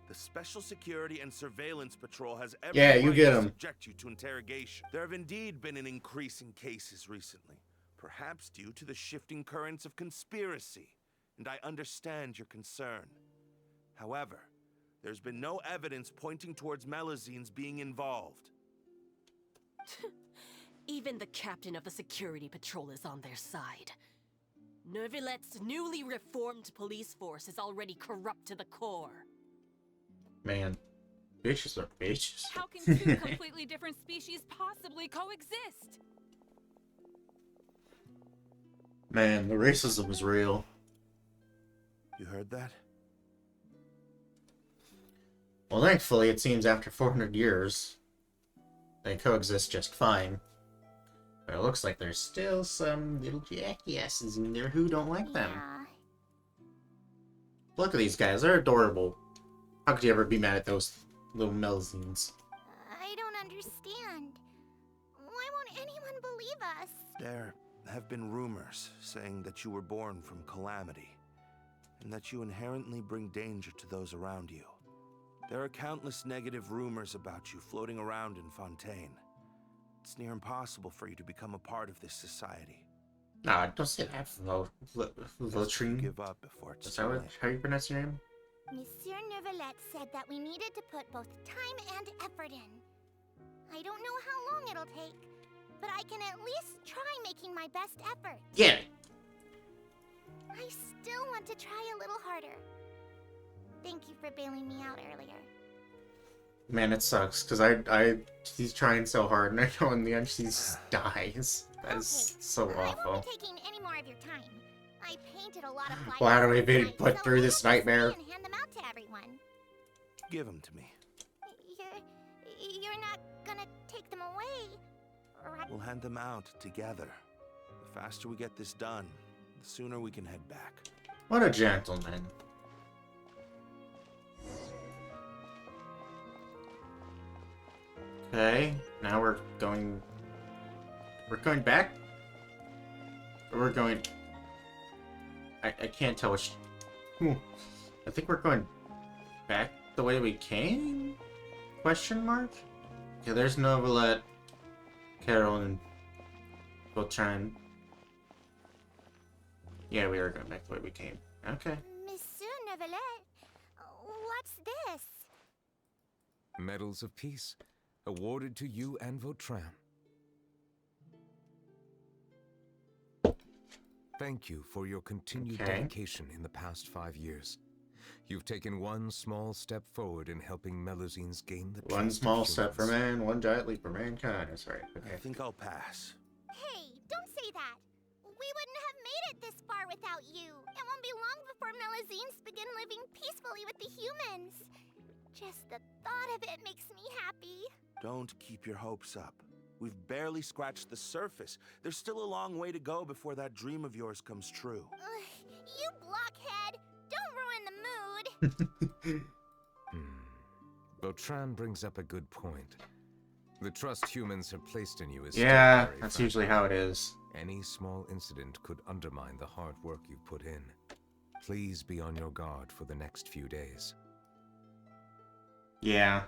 The Special Security and Surveillance Patrol has every Yeah, you right get to 'em. subject you to interrogation. There have indeed been an increase in cases recently, perhaps due to the shifting currents of conspiracy, and I understand your concern. However, there's been no evidence pointing towards Melazines being involved. Even the captain of the security patrol is on their side. Neuvillette's newly reformed police force is already corrupt to the core. Man, bitches are bitches. How can two completely different species possibly coexist? Man, the racism is real. You heard that? Well, thankfully, it seems after 400 years, they coexist just fine. But it looks like there's still some little jackasses in there who don't like them. Yeah. Look at these guys, they're adorable. How could you ever be mad at those little Melazines? I don't understand. Why won't anyone believe us? There have been rumors saying that you were born from calamity, and that you inherently bring danger to those around you. There are countless negative rumors about you floating around in Fontaine. It's near impossible for you to become a part of this society. Nah, don't say that, Best you Votrine. give up before it's Is too that late. how you pronounce your name? Monsieur Nuevillette said that we needed to put both time and effort in. I don't know how long it'll take, but I can at least try making my best effort. Yeah. I still want to try a little harder. Thank you for bailing me out earlier. Man, it sucks, because she's trying so hard, and I know in the end she just dies. That is so I awful. won't be taking any more of your time. I painted a lot of flyers Well, how do we last night, put so through I this have to nightmare? stay and hand them out to everyone. Give them to me. You're not gonna take them away, right? We'll hand them out together. The faster we get this done, the sooner we can head back. What a gentleman. Okay, now we're going back? Or we're going... I can't tell which... I think we're going back the way we came? Question mark? Okay, there's Nuevillette, Carol, and Vautrin. Yeah, we are going back the way we came. Okay. Monsieur Nuevillette, what's this? Medals of Peace, awarded to you and Vautrin. Thank you for your continued dedication in the past 5 years. You've taken one small step forward in helping Melazines gain the One trust small of step for humans. man, one giant leap for mankind. That's right. Okay. I think I'll pass. Hey, don't say that. We wouldn't have made it this far without you. It won't be long before Melazines begin living peacefully with the humans. Just the thought of it makes me happy. Don't keep your hopes up. We've barely scratched the surface. There's still a long way to go before that dream of yours comes true. You blockhead! Don't ruin the mood! Vautrin brings up a good point. The trust humans have placed in you is Yeah, still very that's fragile. usually how it is. Any small incident could undermine the hard work you've put in. Please be on your guard for the next few days. Yeah.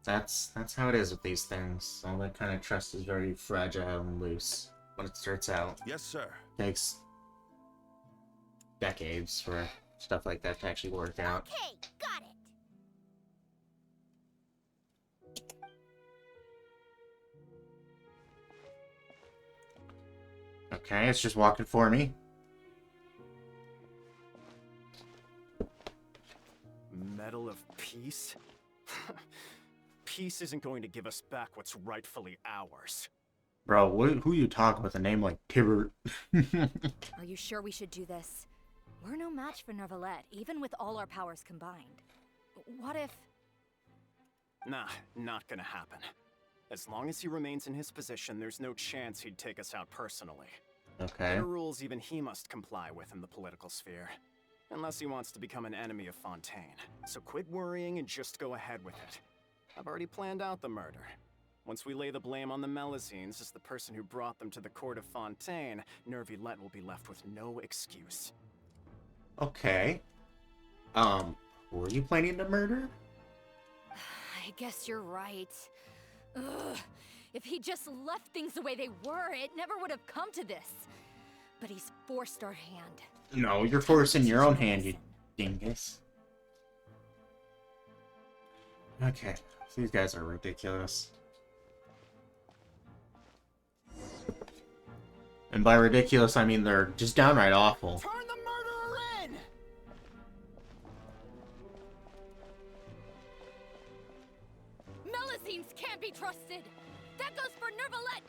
That's how it is with these things. All that kind of trust is very fragile and loose when it starts out. Yes, sir. Takes decades for stuff like that to actually work out. Okay, got it. Okay, it's just walking for me. Medal of Peace? Peace isn't going to give us back what's rightfully ours. Bro, who you talking with a name like Tibbert? Are you sure we should do this? We're no match for Nuevillette, even with all our powers combined. What if... Nah, not gonna happen. As long as he remains in his position, there's no chance he'd take us out personally. Okay. There are rules even he must comply with in the political sphere. Unless he wants to become an enemy of Fontaine. So quit worrying and just go ahead with it. I've already planned out the murder. Once we lay the blame on the Melazines as the person who brought them to the court of Fontaine, Nuevillette will be left with no excuse. Okay. Were you planning to murder? I guess you're right. Ugh. If he just left things the way they were, it never would have come to this. But he's forced our hand. No, you're forcing your own hand, you dingus. Okay, these guys are ridiculous. And by ridiculous, I mean they're just downright awful. Turn the murderer in! Melusines can't be trusted! That goes for Nuevillette,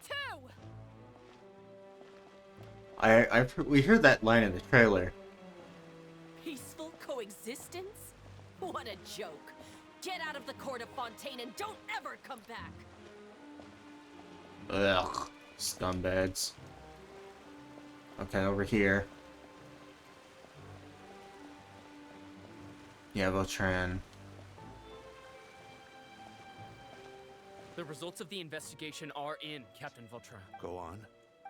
too! We heard that line in the trailer. Peaceful coexistence? What a joke. Get out of the court of Fontaine and don't ever come back. Ugh, scumbags. Okay, over here. Yeah, Vautrin. The results of the investigation are in, Captain Vautrin. Go on.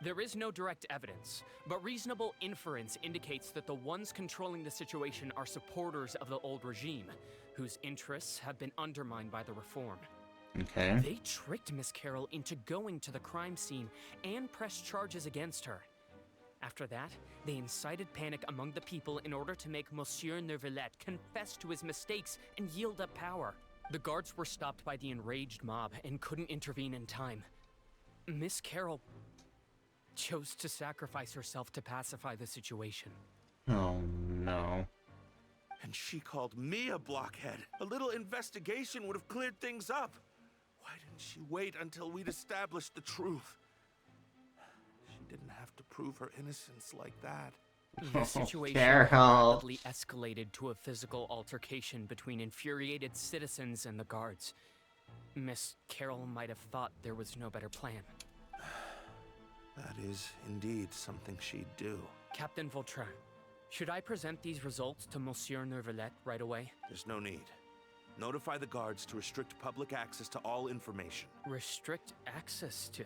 There is no direct evidence, but reasonable inference indicates that the ones controlling the situation are supporters of the old regime, whose interests have been undermined by the reform. Okay. They tricked Miss Carroll into going to the crime scene and pressed charges against her. After that, they incited panic among the people in order to make Monsieur Nuevillette confess to his mistakes and yield up power. The guards were stopped by the enraged mob and couldn't intervene in time. Miss Carroll chose to sacrifice herself to pacify the situation. Oh, no. And she called me a blockhead. A little investigation would have cleared things up. Why didn't she wait until we'd established the truth? She didn't have to prove her innocence like that. The situation Carol. rapidly escalated to a physical altercation between infuriated citizens and the guards. Miss Carroll might have thought there was no better plan. That is indeed something she'd do. Captain Vautrin, should I present these results to Monsieur Nuevillette right away? There's no need. Notify the guards to restrict public access to all information. Restrict access to...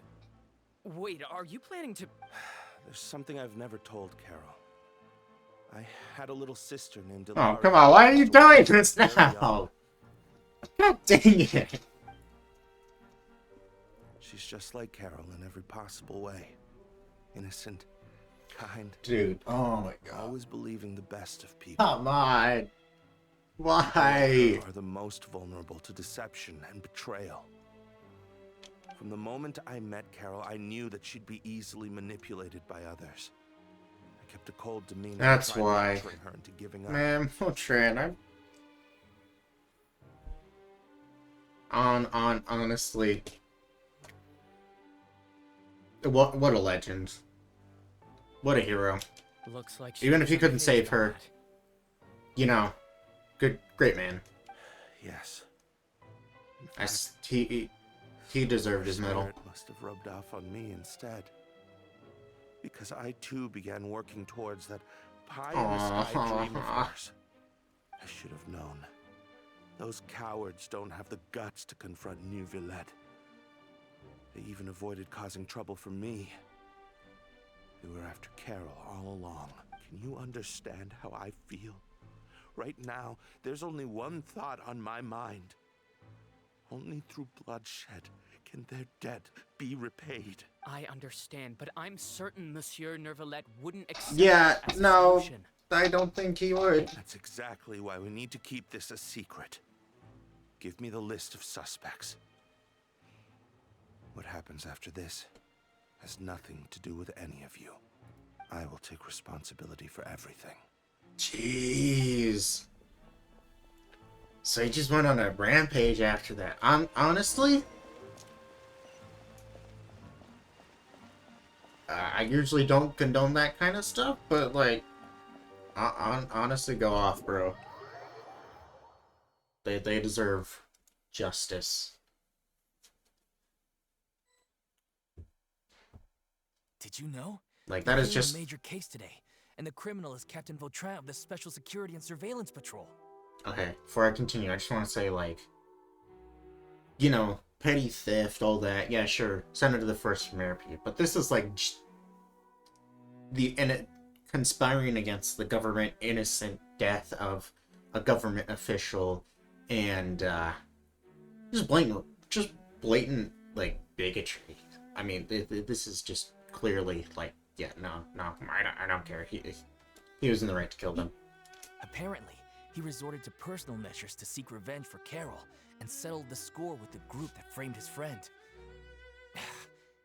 Wait, are you planning to... There's something I've never told Carol. I had a little sister named Oh, Delari. come on, why are you doing this now? God dang it. She's just like Carol in every possible way. Innocent, kind. Dude, oh my god. Always believing the best of people. Come on. Why? They are the most vulnerable to deception and betrayal. From the moment I met Carol, I knew that she'd be easily manipulated by others. I kept a cold demeanor. That's and tried why. pressuring her into giving up. Man, Vautrin, honestly. What a legend. What a hero. Looks like Even if he couldn't save her, you know, great man. Yes. He deserved his medal. Spirit must have rubbed off on me instead. Because I too began working towards that pie-in-the-sky dream of hers. I should have known. Those cowards don't have the guts to confront Nuevillette. They even avoided causing trouble for me. They were after Carol all along. Can you understand how I feel? Right now, there's only one thought on my mind. Only through bloodshed can their debt be repaid. I understand, but I'm certain Monsieur Nuevillette wouldn't accept Yeah, that as a no, solution. I don't think he would. That's exactly why we need to keep this a secret. Give me the list of suspects. What happens after this has nothing to do with any of you. I will take responsibility for everything. Jeez. So he just went on a rampage after that. Honestly, I usually don't condone that kind of stuff, but like, honestly, go off, bro. They deserve justice. Did you know? Like, that is We're just... a major case today, and the criminal is Captain Vautrin of the Special Security and Surveillance Patrol. Okay, before I continue, I just want to say, like, you know, petty theft, all that. Yeah, sure, send it to the first American. But this is like conspiring against the government, innocent death of a government official, and just blatant like bigotry. I mean, this is just clearly like, yeah, no, I don't care. He was in the right to kill them. Apparently, he resorted to personal measures to seek revenge for Carol and settled the score with the group that framed his friend.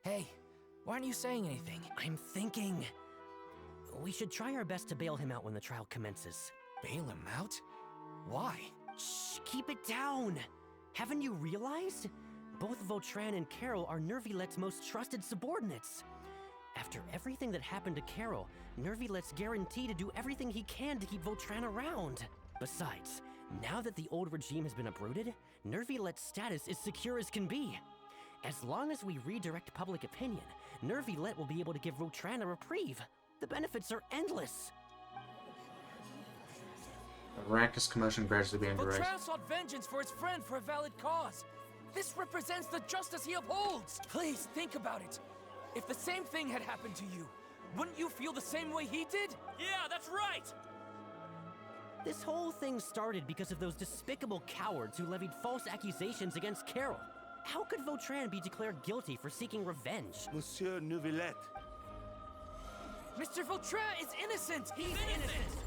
Hey, why aren't you saying anything? I'm thinking. We should try our best to bail him out when the trial commences. Bail him out? Why? Shh, keep it down! Haven't you realized? Both Vautrin and Carol are Nuevillette's most trusted subordinates. After everything that happened to Carol, Nuevillette's guaranteed to do everything he can to keep Vautrin around. Besides, now that the old regime has been uprooted, Nuevillette's status is secure as can be. As long as we redirect public opinion, Nuevillette will be able to give Vautrin a reprieve. The benefits are endless. A raucous commotion gradually began to rise. Vautrin sought vengeance for his friend for a valid cause. This represents the justice he upholds. Please think about it. If the same thing had happened to you, wouldn't you feel the same way he did? Yeah, that's right! This whole thing started because of those despicable cowards who levied false accusations against Carol. How could Vautrin be declared guilty for seeking revenge? Monsieur Nuevillette. Mr. Vautrin is innocent! He's innocent!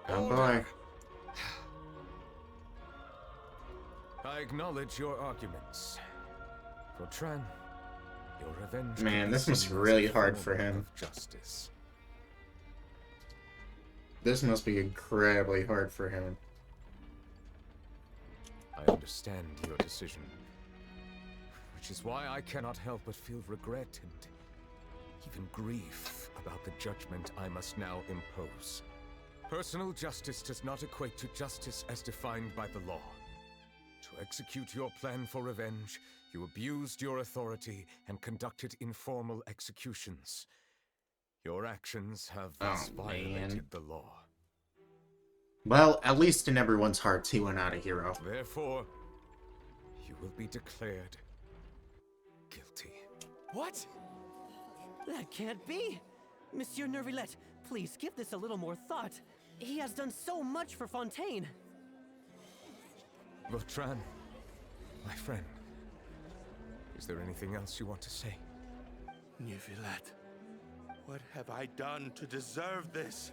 Oh boy. I acknowledge your arguments. Vautrin, your revenge. Man, this must be really hard for him. Justice. This must be incredibly hard for him. I understand your decision, which is why I cannot help but feel regret and even grief about the judgment I must now impose. Personal justice does not equate to justice as defined by the law. To execute your plan for revenge, you abused your authority and conducted informal executions. Your actions have thus violated the law. Well, at least in everyone's hearts, he went out a hero. Therefore, you will be declared guilty. What? That can't be! Monsieur Nuevillette, please give this a little more thought. He has done so much for Fontaine. Vautrin, my friend, is there anything else you want to say? Nuevillette, what have I done to deserve this?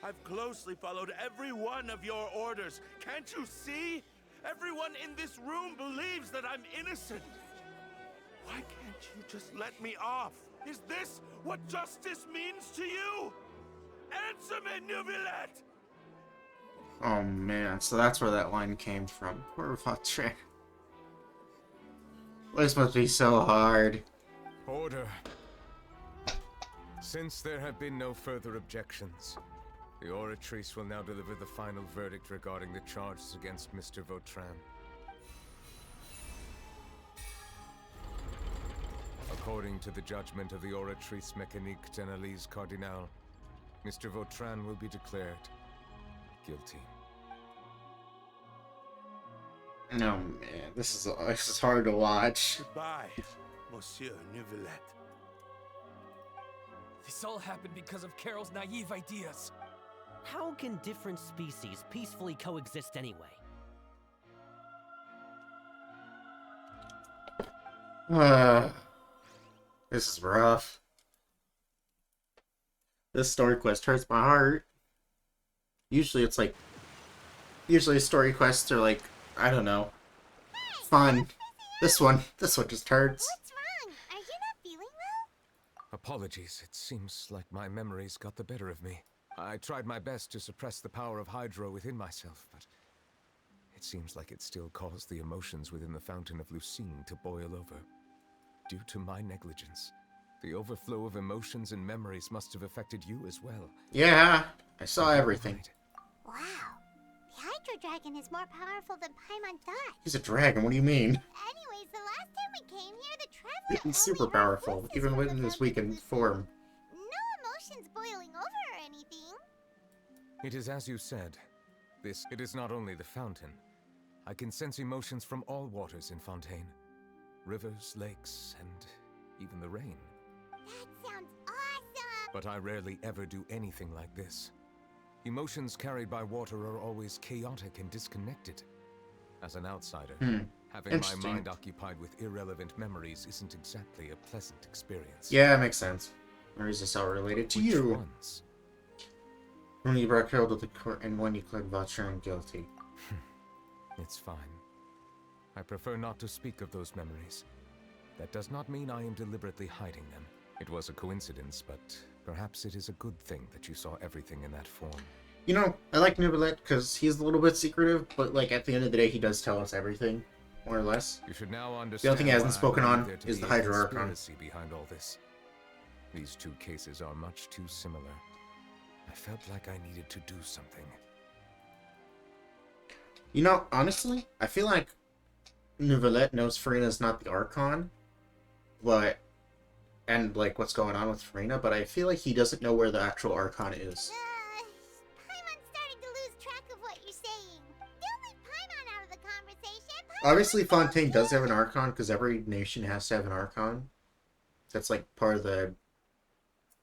I've closely followed every one of your orders. Can't you see? Everyone in this room believes that I'm innocent. Why can't you just let me off? Is this what justice means to you? Answer me, Nuevillette! Oh man, so that's where that line came from. Poor Vautrin. This must be so hard. Order. Since there have been no further objections, the Oratrice will now deliver the final verdict regarding the charges against Mr. Vautrin. According to the judgment of the Oratrice Mécanique d'Analyse Cardinal, Mr. Vautrin will be declared guilty. No man, this is hard to watch. Goodbye, Monsieur Nuevillette. This all happened because of Carol's naive ideas. How can different species peacefully coexist anyway? This is rough. This story quest hurts my heart. Usually story quests are like, I don't know, fun. This one just hurts. What's wrong? Are you not feeling well? Apologies, it seems like my memories got the better of me. I tried my best to suppress the power of Hydro within myself, but it seems like it still caused the emotions within the Fountain of Lucine to boil over. Due to my negligence, the overflow of emotions and memories must have affected you as well. Yeah, I saw everything. Wow. The Hydro Dragon is more powerful than Paimon thought. He's a dragon, what do you mean? Anyways, the last time we came here, the Traveler He's super powerful, even within his weakened form. No emotions boiling over or anything. It is as you said. It is not only the fountain. I can sense emotions from all waters in Fontaine. Rivers, lakes, and even the rain. That sounds awesome! But I rarely ever do anything like this. Emotions carried by water are always chaotic and disconnected. As an outsider, having my mind occupied with irrelevant memories isn't exactly a pleasant experience. Yeah, it makes sense. Or is this all related to you? Which ones? When you brought Carol to the court and when you claimed voucher and guilty. It's fine. I prefer not to speak of those memories. That does not mean I am deliberately hiding them. It was a coincidence, but perhaps it is a good thing that you saw everything in that form. You know, I like Nuevillette because he's a little bit secretive, but like at the end of the day, he does tell us everything, more or less. You should now understand. The only thing he hasn't spoken on there to is be the a Hydra Archon. conspiracy behind all this. These two cases are much too similar. I felt like I needed to do something. You know, honestly, I feel like Nuevillette knows Farina's not the Archon, but and like what's going on with Farina, but I feel like he doesn't know where the actual Archon is. Paimon's starting to lose track of what you're saying. Don't leave Paimon out of the conversation. Obviously, Fontaine does have an Archon because every nation has to have an Archon. That's like part of the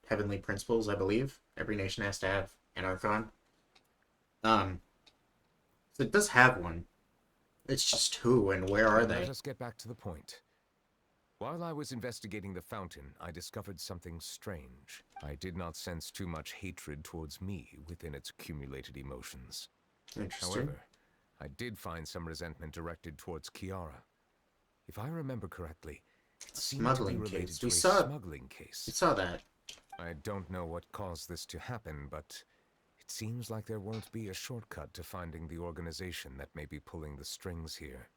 heavenly principles, I believe. Every nation has to have an Archon. So it does have one. It's just who and where are they? Let us get back to the point. While I was investigating the fountain, I discovered something strange. I did not sense too much hatred towards me within its accumulated emotions. Interesting. However, I did find some resentment directed towards Kiara. If I remember correctly, it seemed to be related to a smuggling case. We saw that. I don't know what caused this to happen, but it seems like there won't be a shortcut to finding the organization that may be pulling the strings here.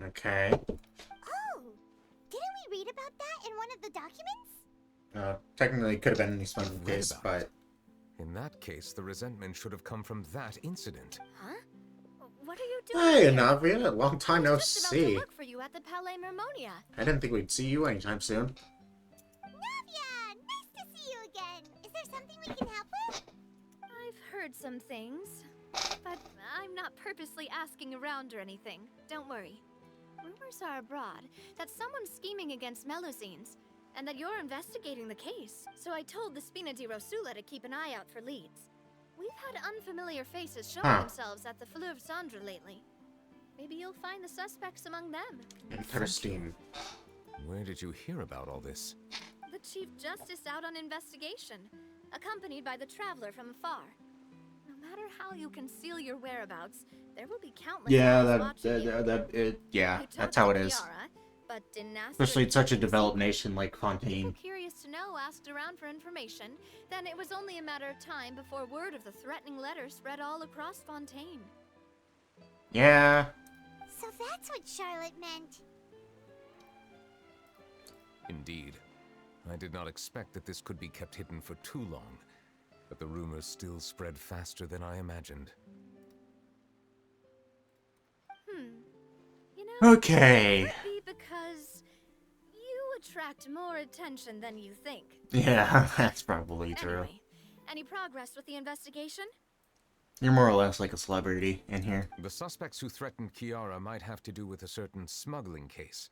Okay. Oh, didn't we read about that in one of the documents? Technically, it could have been any smuggling case, but... In that case, the resentment should have come from that incident. Huh? What are you doing? Hey, here? Navia, long time no Just about see. to look for you at the Palais Mermonia. I didn't think we'd see you anytime soon. Navia, nice to see you again. Is there something we can help with? I've heard some things, but I'm not purposely asking around or anything. Don't worry. Rumors are abroad that someone's scheming against Melusines, and that you're investigating the case. So I told the Spina di Rosula to keep an eye out for leads. We've had unfamiliar faces showing themselves at the Fleuve Cendre lately. Maybe you'll find the suspects among them. Interesting. Where did you hear about all this? The Chief Justice out on investigation, accompanied by the Traveler from afar. No matter how you conceal your whereabouts, there will be countless eyes watching you. Yeah, You that's talked how to it is. Kiara, but didn't ask Especially her in such a to developed nation like Fontaine. People curious to know asked around for information, then it was only a matter of time before word of the threatening letter spread all across Fontaine. Yeah. So that's what Charlotte meant. Indeed. I did not expect that this could be kept hidden for too long, but the rumors still spread faster than I imagined. You know, Okay. it could be because you attract more attention than you think. Yeah, that's probably true. Anyway, any progress with the investigation? You're more or less like a celebrity in here. The suspects who threatened Kiara might have to do with a certain smuggling case,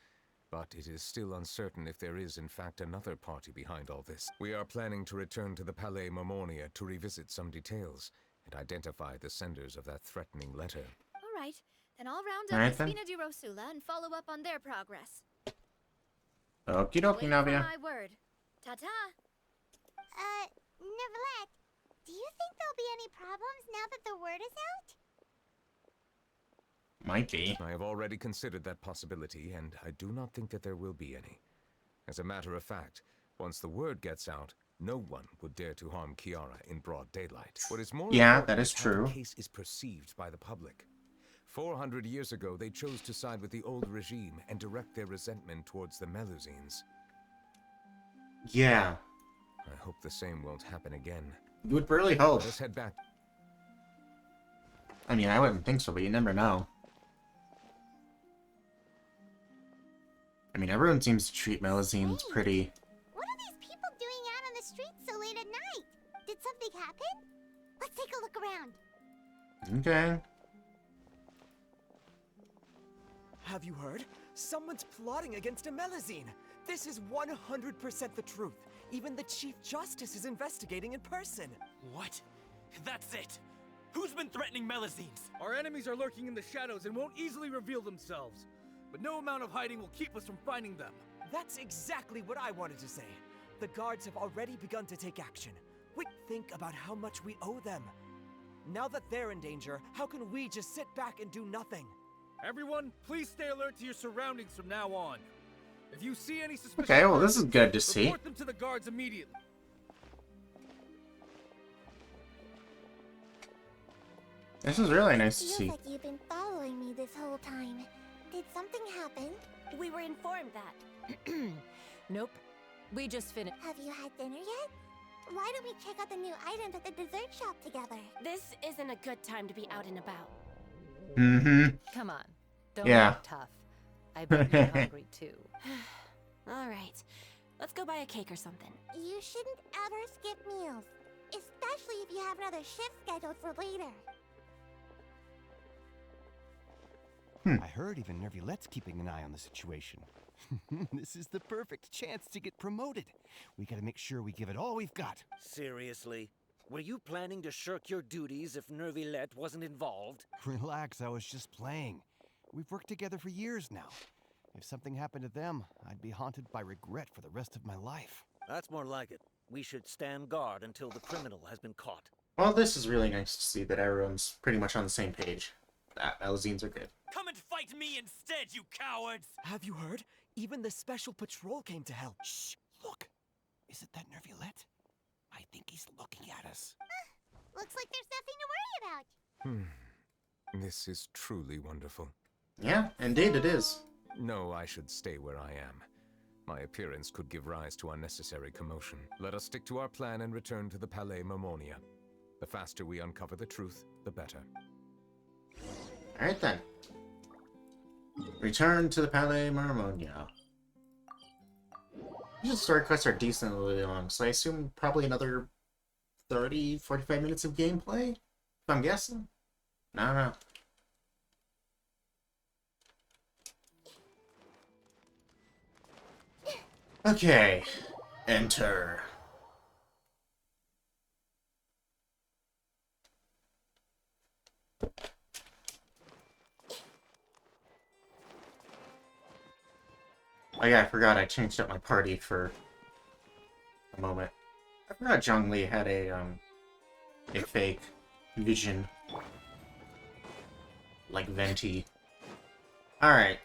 but it is still uncertain if there is in fact another party behind all this. We are planning to return to the Palais Mermonia to revisit some details and identify the senders of that threatening letter. All right, then I'll round All up right, the then. Spina di Rosula and follow up on their progress. Okie dokie, Wait Navia. for my word. Ta-ta! Nuevillette, do you think there'll be any problems now that the word is out? Might be. I have already considered that possibility, and I do not think that there will be any. As a matter of fact, once the word gets out, no one would dare to harm Kiara in broad daylight. What is more Yeah, important that is how true. the case is perceived by the public. 400 years ago, they chose to side with the old regime and direct their resentment towards the Melusines. Yeah. I hope the same won't happen again. You would really hope. Let's head back. I mean, I wouldn't think so, but you never know. I mean, everyone seems to treat Melusines pretty... What are these people doing out on the streets so late at night? Did something happen? Let's take a look around. Okay. Have you heard? Someone's plotting against a Melusine. This is 100% the truth. Even the Chief Justice is investigating in person. What? That's it! Who's been threatening Melazines? Our enemies are lurking in the shadows and won't easily reveal themselves. But no amount of hiding will keep us from finding them. That's exactly what I wanted to say. The guards have already begun to take action. Think about how much we owe them. Now that they're in danger, how can we just sit back and do nothing? Everyone, please stay alert to your surroundings from now on. If you see any suspicious Okay, well, this is good to see. report them to the guards immediately. This is really nice to Feels see. like you've been following me this whole time. Did something happen? We were informed that. Nope. We just finished. Have you had dinner yet? Why don't we check out the new items at the dessert shop together? This isn't a good time to be out and about. Mm-hmm. Come on. Don't Yeah. act tough. I bet you're hungry too. All right. Let's go buy a cake or something. You shouldn't ever skip meals, especially if you have another shift scheduled for later. I heard even Nuevillette's keeping an eye on the situation. This is the perfect chance to get promoted. We gotta make sure we give it all we've got. Seriously? Were you planning to shirk your duties if Nuevillette wasn't involved? Relax, I was just playing. We've worked together for years now. If something happened to them, I'd be haunted by regret for the rest of my life. That's more like it. We should stand guard until the criminal has been caught. Well, this is really nice to see that everyone's pretty much on the same page. That Melazines are good. Come and fight me instead, you cowards! Have you heard? Even the special patrol came to help. Shh! Look! Isn't that Nuevillette? I think he's looking at us. Looks like there's nothing to worry about. This is truly wonderful. Yeah, indeed it is. No, I should stay where I am. My appearance could give rise to unnecessary commotion. Let us stick to our plan and return to the Palais Mermonia. The faster we uncover the truth, the better. Alright then. Return to the Palais Mermonia. These story quests are decently long, so I assume probably another 30-45 minutes of gameplay? If I'm guessing? I don't know. Okay. Enter. Oh yeah, I forgot I changed up my party for a moment. I forgot Zhongli had a fake vision. Like Venti. Alright.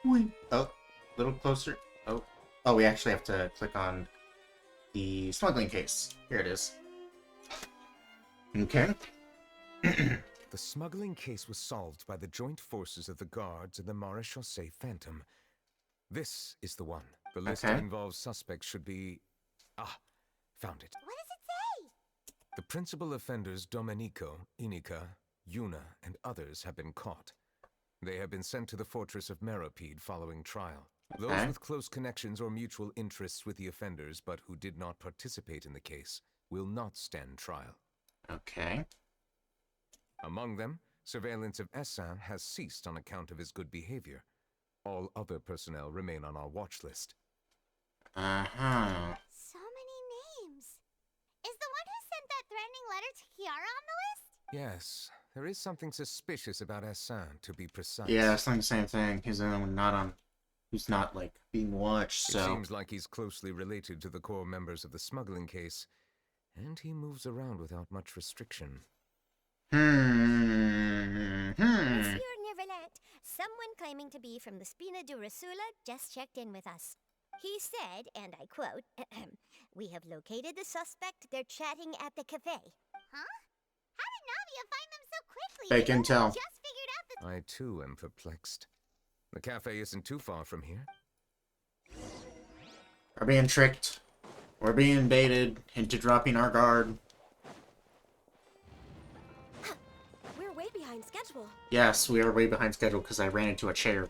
Oh, a little closer. Oh, we actually have to click on the smuggling case. Here it is. Okay. The smuggling case was solved by the joint forces of the guards and the Maréchaussée Phantom. This is the one. The list Okay. of involved suspects should be... Ah, found it. What does it say? The principal offenders Domenico, Inica, Yuna, and others have been caught. They have been sent to the fortress of Meropide following trial. Those Okay. with close connections or mutual interests with the offenders but who did not participate in the case will not stand trial. Okay. Among them, surveillance of Essin has ceased on account of his good behavior. All other personnel remain on our watch list. Uh-huh. So many names. Is the one who sent that threatening letter to Kiara on the list? Yes, there is something suspicious about Essin, to be precise. Yeah, it's like the same thing. He's the only one not on... Who's not, like, being watched, so... It seems like he's closely related to the core members of the smuggling case, and he moves around without much restriction. Monsieur Nuevillette, someone claiming to be from the Spina Durasula just checked in with us. He said, and I quote, "We have located the suspect. They're chatting at the cafe." Huh? How did Navia find them so quickly? Fake intel. Just figured out that I, too, am perplexed. The cafe isn't too far from here. We're being tricked. We're being baited into dropping our guard. We're way behind schedule. Yes, we are way behind schedule because I ran into a chair.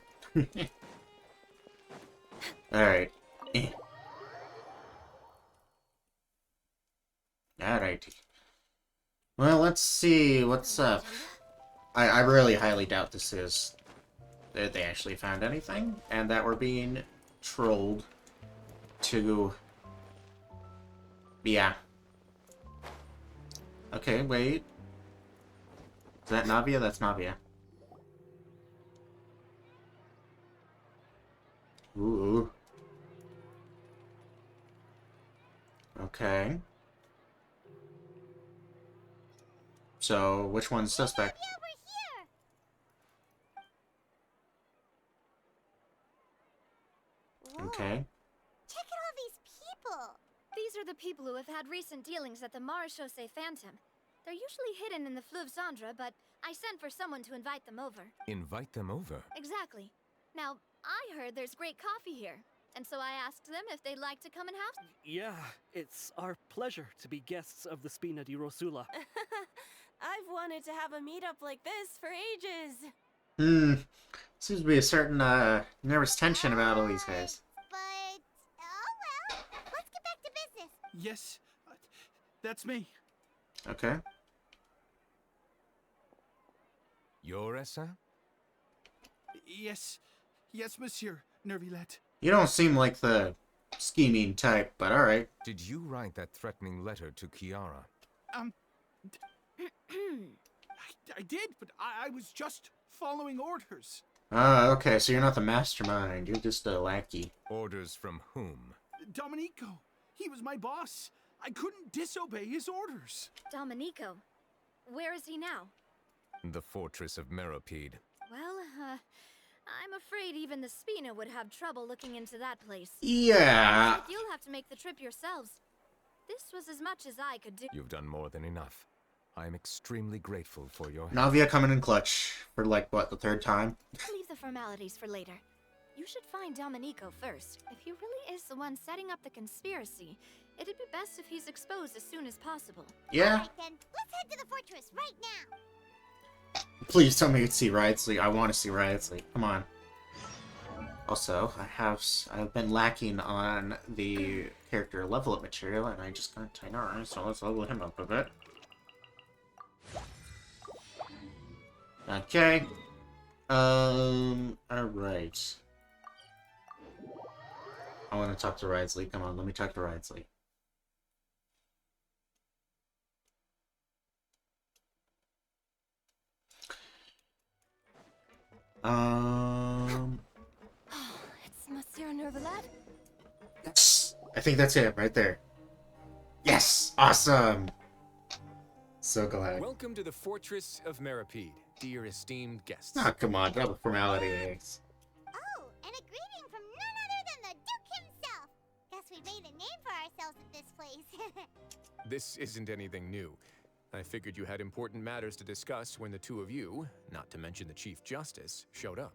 Alright. Alright. Well, let's see what's up. I really highly doubt this is... that they actually found anything, and that we're being trolled to Yeah. Okay, wait. Is that Navia? That's Navia. Ooh. Okay. So, which one's suspect? Okay. Check out all these people. These are the people who have had recent dealings at the Marechaussee Phantom. They're usually hidden in the Fleuve Cendre, but I sent for someone to invite them over. Invite them over? Exactly. Now, I heard there's great coffee here, and so I asked them if they'd like to come and have... Yeah, it's our pleasure to be guests of the Spina di Rosula. I've wanted to have a meetup like this for ages. Seems to be a certain, nervous tension about all these guys. But, oh well. Let's get back to business. Yes, that's me. Okay. You're Essa? Yes, Monsieur Nuevillette. You don't seem like the scheming type, but alright. Did you write that threatening letter to Kiara? I did, but I was just following orders. Ah, okay, so you're not the mastermind, you're just a lackey. Orders from whom? Domenico. He was my boss. I couldn't disobey his orders. Domenico. Where is he now? The fortress of Meropide. Well, I'm afraid even the Spina would have trouble looking into that place. Yeah. Looks like you'll have to make the trip yourselves. This was as much as I could do. You've done more than enough. I am extremely grateful for your help. Navia coming in clutch for, like, what, the third time? Leave the formalities for later. You should find Domenico first. If he really is the one setting up the conspiracy, it'd be best if he's exposed as soon as possible. Yeah. Alright then, let's head to the fortress right now. Please tell me you can see Riotsley. I want to see Riotsley. Come on. Also, I've been lacking on the character level up material, and I just got Tainara, so let's level him up a bit. Okay. Alright. I want to talk to Riotsley. Come on, let me talk to Riotsley. It's Monsieur Nuevillette? Yes! I think that's it, right there. Yes! Awesome! So glad. Welcome to the Fortress of Meropide, dear esteemed guests. Oh, come on, double formalities. Oh, and a greeting from none other than the Duke himself. Guess we made a name for ourselves at this place. This isn't anything new. I figured you had important matters to discuss when the two of you, not to mention the Chief Justice, showed up.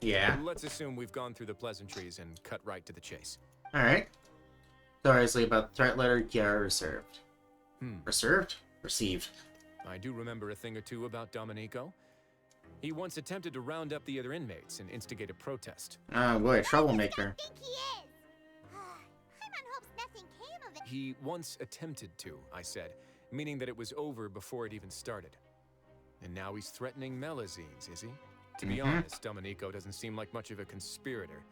Yeah. Let's assume we've gone through the pleasantries and cut right to the chase. Alright. So, Riotsley, about the threat letter, Kiara reserved. Reserved? Received. I do remember a thing or two about Domenico. He once attempted to round up the other inmates and instigate a protest. Oh boy, troublemaker. I think he is. Paimon hopes nothing came of it. He once attempted to, I said, meaning that it was over before it even started. And now he's threatening Melazines, is he? To be honest, Domenico doesn't seem like much of a conspirator.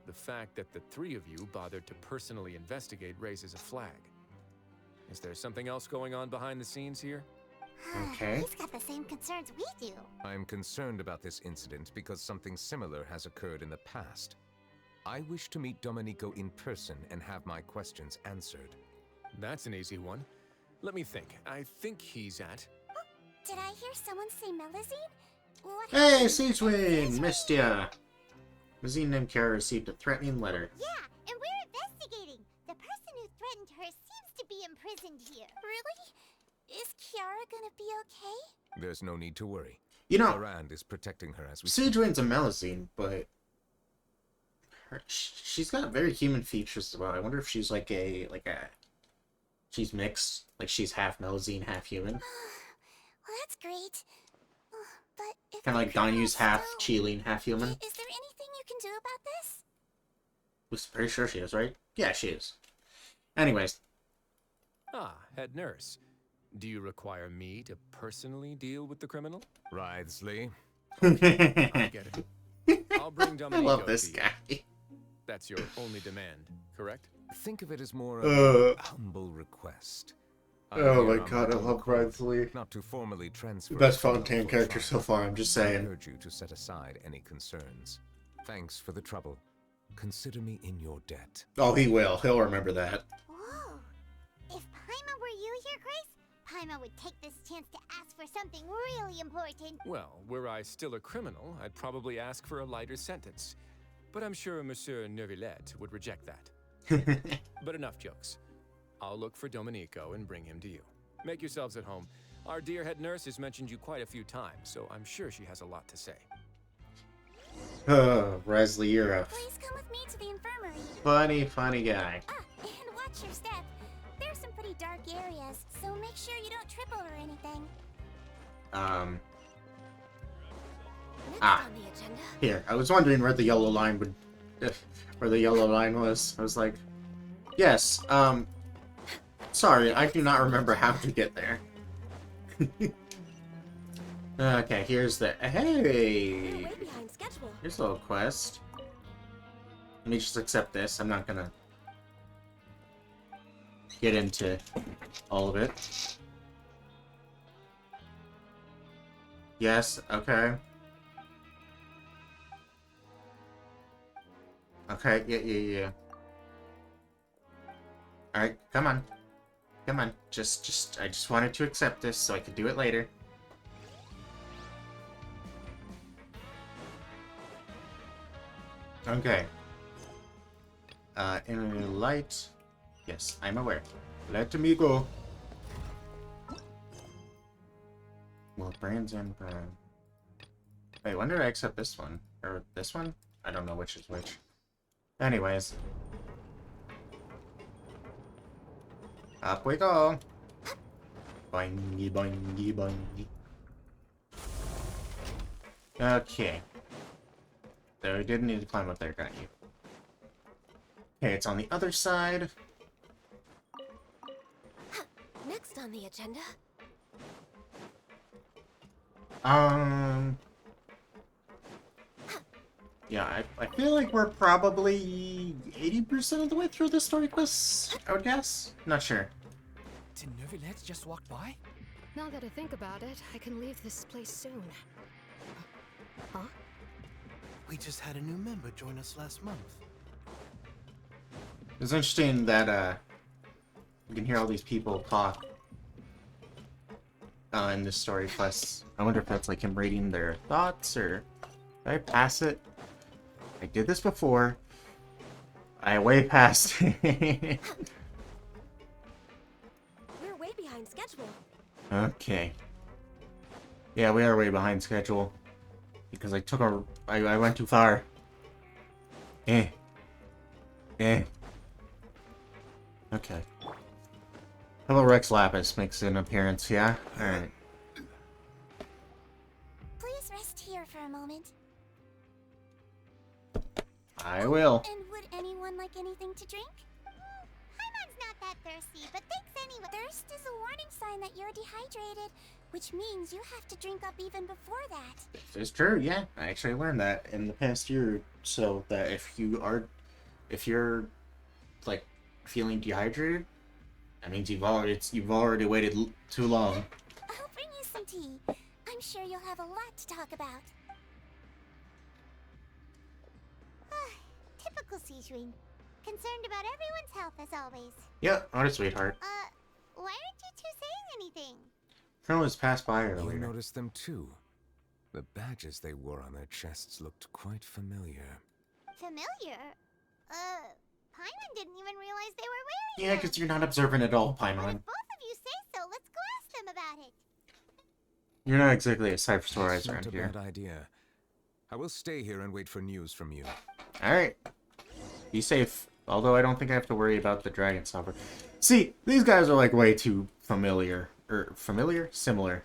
The fact that the three of you bothered to personally investigate raises a flag. Is there something else going on behind the scenes here? Okay. He's got the same concerns we do. I'm concerned about this incident because something similar has occurred in the past. I wish to meet Domenico in person and have my questions answered. That's an easy one. Let me think. I think he's at... Did I hear someone say Melazine? What Hey, Seaswing! Missed ya! Mazine named Kiara received a threatening letter. Yeah, and we're investigating. The person who threatened her seems to be imprisoned here. Really? Is Kiara gonna be okay? There's no need to worry. You know, Farand is protecting her as we speak. Sejuane's a Melazine, but she's got very human features as well. I wonder if she's like a she's mixed, like she's half Melazine, half human. Well, that's great. But if Kind of like Danyu's half Chilean, half human. Is there anything you can do about this? Was pretty sure she is, right? Yeah, she is. Anyways. Ah, head nurse. Do you require me to personally deal with the criminal? Riotsley. I get it. I'll bring Domenico I love this to you. guy. That's your only demand, correct? Think of it as more of Uh. a humble request. Oh Here my on god, I own love accord, Bradley. Not to formally transfer Best approval Fontaine for character trial, so far, I'm just I saying. urge you to set aside any concerns. Thanks for the trouble. Consider me in your debt. Oh, he will. He'll remember that. Whoa. If Paimon were you here, Grace, Paimon would take this chance to ask for something really important. Well, were I still a criminal, I'd probably ask for a lighter sentence. But I'm sure Monsieur Nuevillette would reject that. But enough jokes. I'll look for Domenico and bring him to you. Make yourselves at home. Our dear head nurse has mentioned you quite a few times, so I'm sure she has a lot to say. Resley, you're a Please come with me to the funny infirmary. guy. And watch your step. There's some pretty dark areas, so make sure you don't trip over anything. Here. I was wondering where the yellow line would, where the yellow line was. I was like, yes. Sorry, I do not remember how to get there. Okay, here's the hey. Here's a little quest. Let me just accept this. I'm not gonna get into all of it. Yes, okay. Okay, yeah. Alright, come on. Come on. I just wanted to accept this so I could do it later. Okay. Inner light. Yes, I'm aware. Let me go. Well, brands and wait, when did I accept this one? Or this one? I don't know which is which. Anyways. Up we go. Boingy, boingy, boingy. Okay. So we didn't need to climb up there, got you. Okay, it's on the other side. Next on the agenda. Yeah, I feel like we're probably 80% of the way through the story quest, I would guess. Not sure. Did Nuevillette just walk by? Now that I think about it, I can leave this place soon. Huh? We just had a new member join us last month. It's interesting that, you can hear all these people talk in this story quest. I wonder if that's like him reading their thoughts, or did I pass it? I did this before. I way past it. We're way behind schedule. Okay. Yeah, we are way behind schedule. Because I went too far. Okay. Hello, Rex Lapis makes an appearance, yeah? Alright. Please rest here for a moment. I will. And would anyone like anything to drink? Paimon's not that thirsty, but thanks anyway. Thirst is a warning sign that you're dehydrated, which means you have to drink up even before that. It's true, yeah. I actually learned that in the past year, so that if you're like feeling dehydrated, that means you've already waited too long. I'll bring you some tea. I'm sure you'll have a lot to talk about. Typical Sejuin. Concerned about everyone's health as always. Yeah, what a sweetheart. Why aren't you two saying anything? Colonel was passed by You earlier. noticed them too. The badges they wore on their chests looked quite familiar. Familiar? Paimon didn't even realize they were wearing Yeah, them. because you're not observant at all, But if Paimon. both of you say so, let's go ask them about it. You're not exactly a cipher It's stories not around a here. bad idea. I will stay here and wait for news from you. Alright. Be safe. Although I don't think I have to worry about the dragon stopper. See, these guys are like way too familiar. Similar.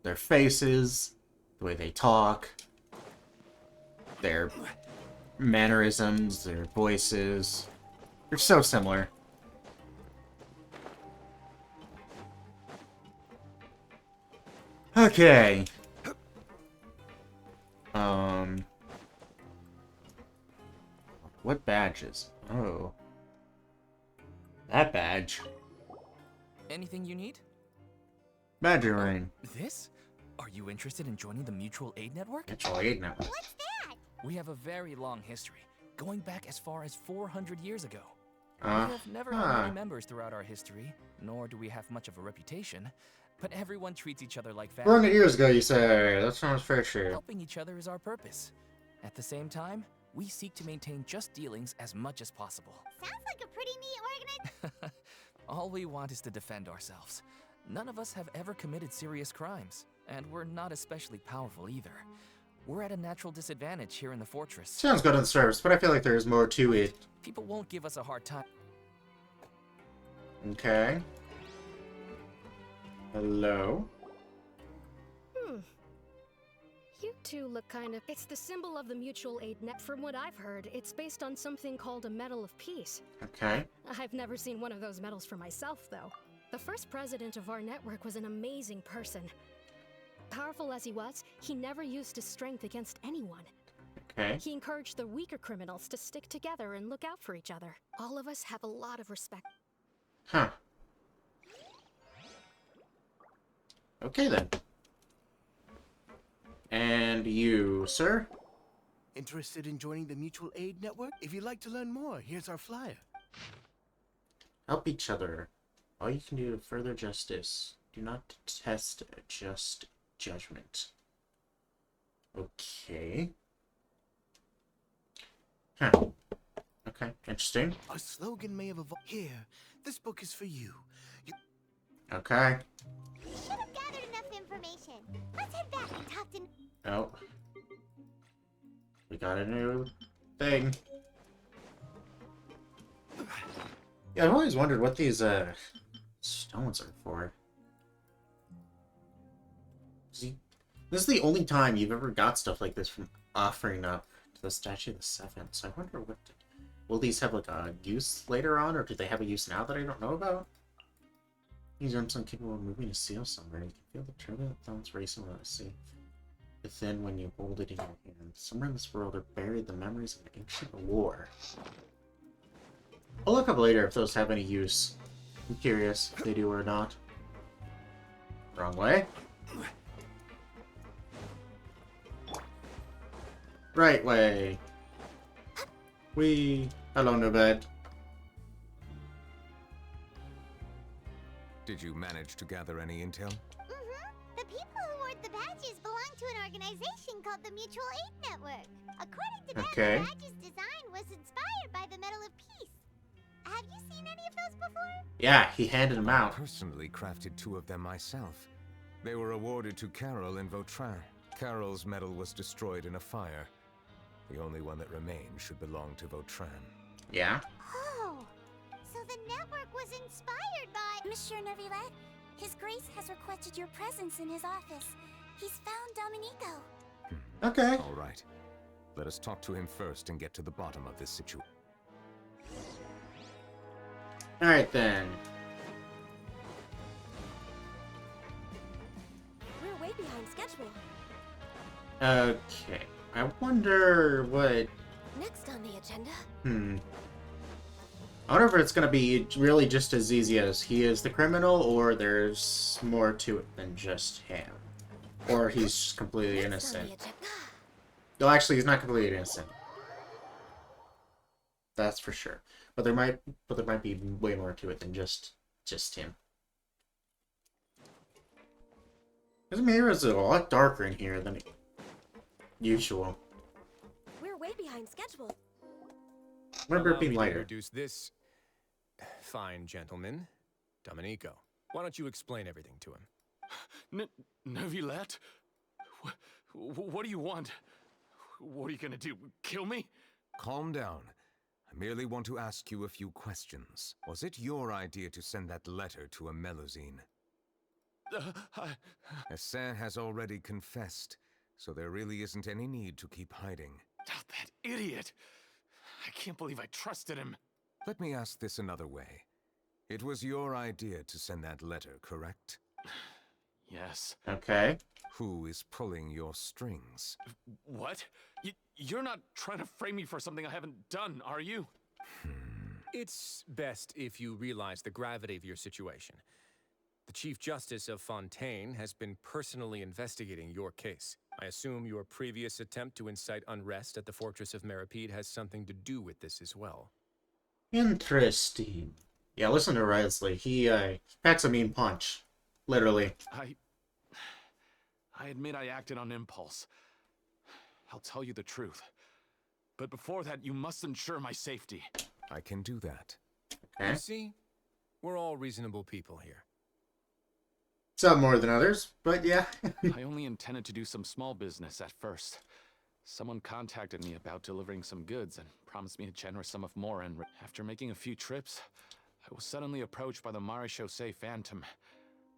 Their faces, the way they talk, their mannerisms, their voices. They're so similar. Okay. What badges? Oh. That badge. Anything you need? Badger ring. This? Are you interested in joining the Mutual Aid Network? Mutual Aid Network. What's that? We have a very long history, going back as far as 400 years ago. We Uh, have never had many members throughout our history, nor do we have much of a reputation, but everyone treats each other like family. 400 years ago, you say. That sounds fair share. Helping each other is our purpose. At the same time, we seek to maintain just dealings as much as possible. Sounds like a pretty neat organization. All we want is to defend ourselves. None of us have ever committed serious crimes, and we're not especially powerful either. We're at a natural disadvantage here in the fortress. Sounds good on the surface, but I feel like there's more to it. People won't give us a hard time. Okay. Hello? You two look kind of... It's the symbol of the Mutual Aid Net. From what I've heard, it's based on something called a Medal of Peace. Okay. I've never seen one of those medals for myself, though. The first president of our network was an amazing person. Powerful as he was, he never used his strength against anyone. Okay. He encouraged the weaker criminals to stick together and look out for each other. All of us have a lot of respect. Huh. Okay, then. And you, sir? Interested in joining the Mutual Aid Network? If you'd like to learn more, here's our flyer. Help each other. All you can do to further justice. Do not test just judgment. Okay. Huh. Okay, interesting. Our slogan may have evolved. Here, this book is for you. Okay. We should have gathered enough information. Let's head back and talk to... Oh. We got a new thing. Yeah, I've always wondered what these stones are for. See, this is the only time you've ever got stuff like this from offering up to the Statue of the Seven. So I wonder what... Will these have like a use later on, or do they have a use now that I don't know about? These arms capable of moving a seal somewhere. You can feel the turbulent thoughts racing around the sea. Within when you hold it in your hand. Somewhere in this world are buried the memories of an ancient war. I'll look up later if those have any use. I'm curious if they do or not. Wrong way. Right way. Hello, Nuevillette. Did you manage to gather any intel? The people who award the badges belong to an organization called the Mutual Aid Network. According to them, Okay. the badge's design was inspired by the Medal of Peace. Have you seen any of those before? Yeah, he handed them I out. personally crafted 2 of them myself. They were awarded to Carol in Vautrin. Carol's medal was destroyed in a fire. The only one that remained should belong to Vautrin. Yeah? Oh, so the network was inspired by... Monsieur Nuevillette, His Grace has requested your presence in his office. He's found Domenico. Okay. All right. Let us talk to him first and get to the bottom of this situation. Alright then. We're way behind schedule. Okay. I wonder what... Next on the agenda. I wonder if it's gonna be really just as easy as he is the criminal, or there's more to it than just him. Or he's just completely innocent. No, actually, he's not completely innocent. That's for sure. But there might be way more to it than just him. His mirror is a lot darker in here than usual. We're way behind schedule. Remember it Allow being me to lighter. Introduce this fine gentleman, Domenico. Why don't you explain everything to him? Nuevillette? What do you want? What are you gonna do? Kill me? Calm down. I merely want to ask you a few questions. Was it your idea to send that letter to a Melusine? Hassan has already confessed, so there really isn't any need to keep hiding. That idiot! I can't believe I trusted him. Let me ask this another way. It was your idea to send that letter, correct? Yes. Okay. Who is pulling your strings? What? You're not trying to frame me for something I haven't done, are you? It's best if you realize the gravity of your situation. The Chief Justice of Fontaine has been personally investigating your case. I assume your previous attempt to incite unrest at the Fortress of Meripede has something to do with this as well. Interesting. Yeah, listen to Wriothesley. He packs a mean punch. Literally. I admit I acted on impulse. I'll tell you the truth. But before that, you must ensure my safety. I can do that. Okay. You see, we're all reasonable people here. Some more than others, but yeah. I only intended to do some small business at first. Someone contacted me about delivering some goods and promised me a generous sum of more, and after making a few trips, I was suddenly approached by the Maréchaussée Phantom.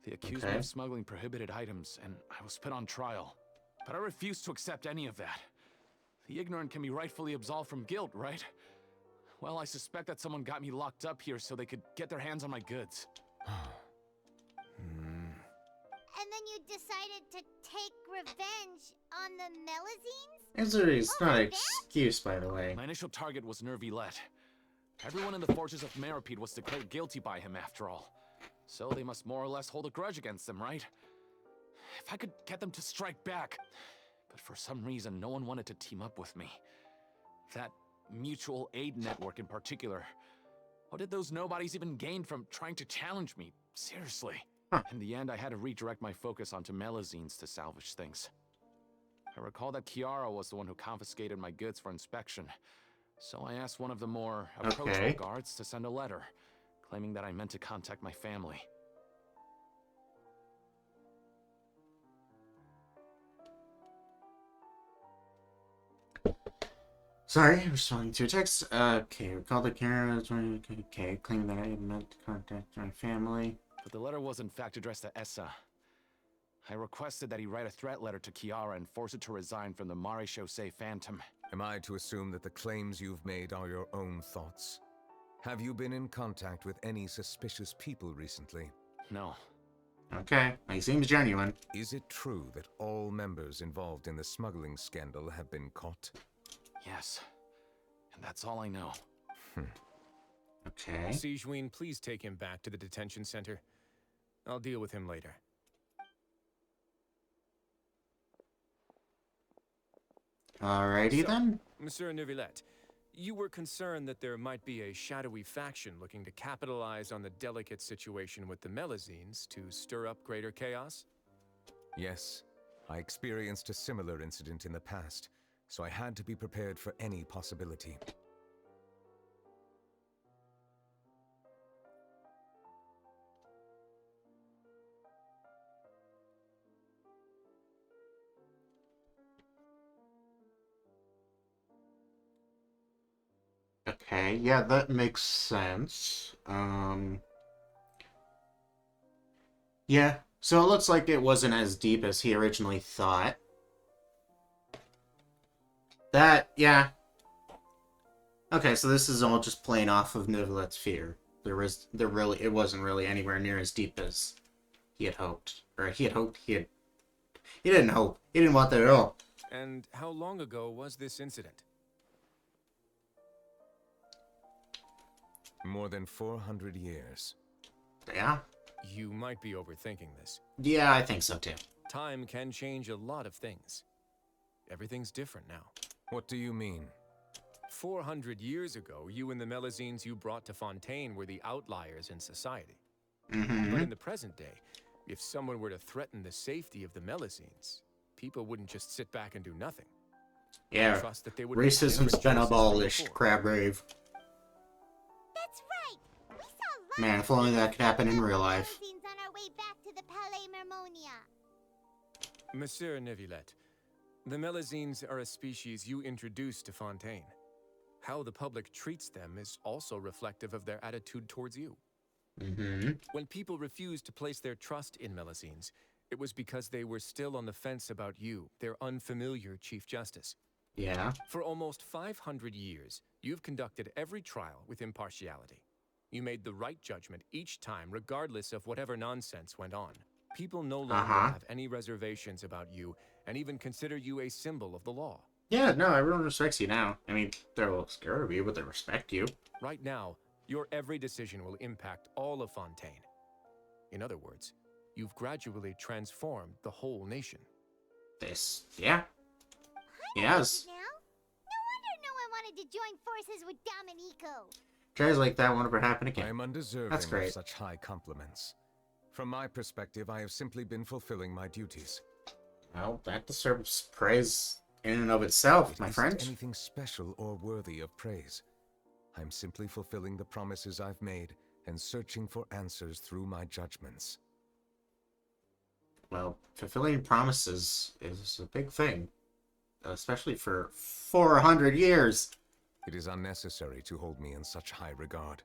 They accused me of smuggling prohibited items, and I was put on trial. But I refused to accept any of that. The ignorant can be rightfully absolved from guilt, right? Well, I suspect that someone got me locked up here so they could get their hands on my goods. And then you decided to take revenge on the Melazines? It's not an excuse, by the way. My initial target was Nuevillette. Everyone in the Fortress of Meripede was declared guilty by him, after all. So they must more or less hold a grudge against them, right? If I could get them to strike back. But for some reason, no one wanted to team up with me. That mutual aid network in particular. What did those nobodies even gain from trying to challenge me? Seriously. In the end, I had to redirect my focus onto Melazines to salvage things. I recall that Kiara was the one who confiscated my goods for inspection. So I asked one of the more approachable guards to send a letter, claiming that I meant to contact my family. Sorry, responding to a text. Okay, recall the camera. Okay, claiming that I meant to contact my family. But the letter was in fact addressed to Essa. I requested that he write a threat letter to Kiara and force her to resign from the Maréchaussée Phantom. Am I to assume that the claims you've made are your own thoughts? Have you been in contact with any suspicious people recently? No. Okay, he seems genuine. Is it true that all members involved in the smuggling scandal have been caught? Yes. And that's all I know. Okay. Sigewinne, please take him back to the detention center. I'll deal with him later. Alrighty then. Monsieur Nuevillette, you were concerned that there might be a shadowy faction looking to capitalize on the delicate situation with the Melazines to stir up greater chaos? Yes. I experienced a similar incident in the past, so I had to be prepared for any possibility. Okay, yeah, that makes sense. Yeah, so it looks like it wasn't as deep as he originally thought. Yeah. Okay, so this is all just playing off of Neuvillette's fear. It wasn't really anywhere near as deep as he had hoped. Or he didn't hope. He didn't want that at all. And how long ago was this incident? More than 400 years. Yeah? You might be overthinking this. Yeah, I think so too. Time can change a lot of things. Everything's different now. What do you mean? 400 years ago, you and the Melazines you brought to Fontaine were the outliers in society. Mm-hmm. But in the present day, if someone were to threaten the safety of the Melazines, people wouldn't just sit back and do nothing. Yeah, Trust that they would racism's been abolished, Crabgrave. That's right. We saw Man, if only that could happen in real life. Melazines on our way back to the Palais Mermonia. Monsieur Nuevillette, the Melazines are a species you introduced to Fontaine. How the public treats them is also reflective of their attitude towards you. Mm-hmm. When people refused to place their trust in Melazines, it was because they were still on the fence about you, their unfamiliar Chief Justice. Yeah. For almost 500 years, you've conducted every trial with impartiality. You made the right judgment each time, regardless of whatever nonsense went on. People no longer have any reservations about you, and even consider you a symbol of the law. Yeah, no, everyone respects you now. I mean, they're a little scared of you, but they respect you. Right now, Your every decision will impact all of Fontaine. In other words, you've gradually transformed the whole nation. Yeah. Yes. Now? No wonder no one wanted to join forces with Domenico. Tries like that won't ever happen again. I am undeserving That's great. of such high compliments. From my perspective, I have simply been fulfilling my duties. Well, that deserves praise in and of itself, my friend. Isn't anything special or worthy of praise. I'm simply fulfilling the promises I've made and searching for answers through my judgments. Well, fulfilling promises is a big thing, especially for 400 years. It is unnecessary to hold me in such high regard.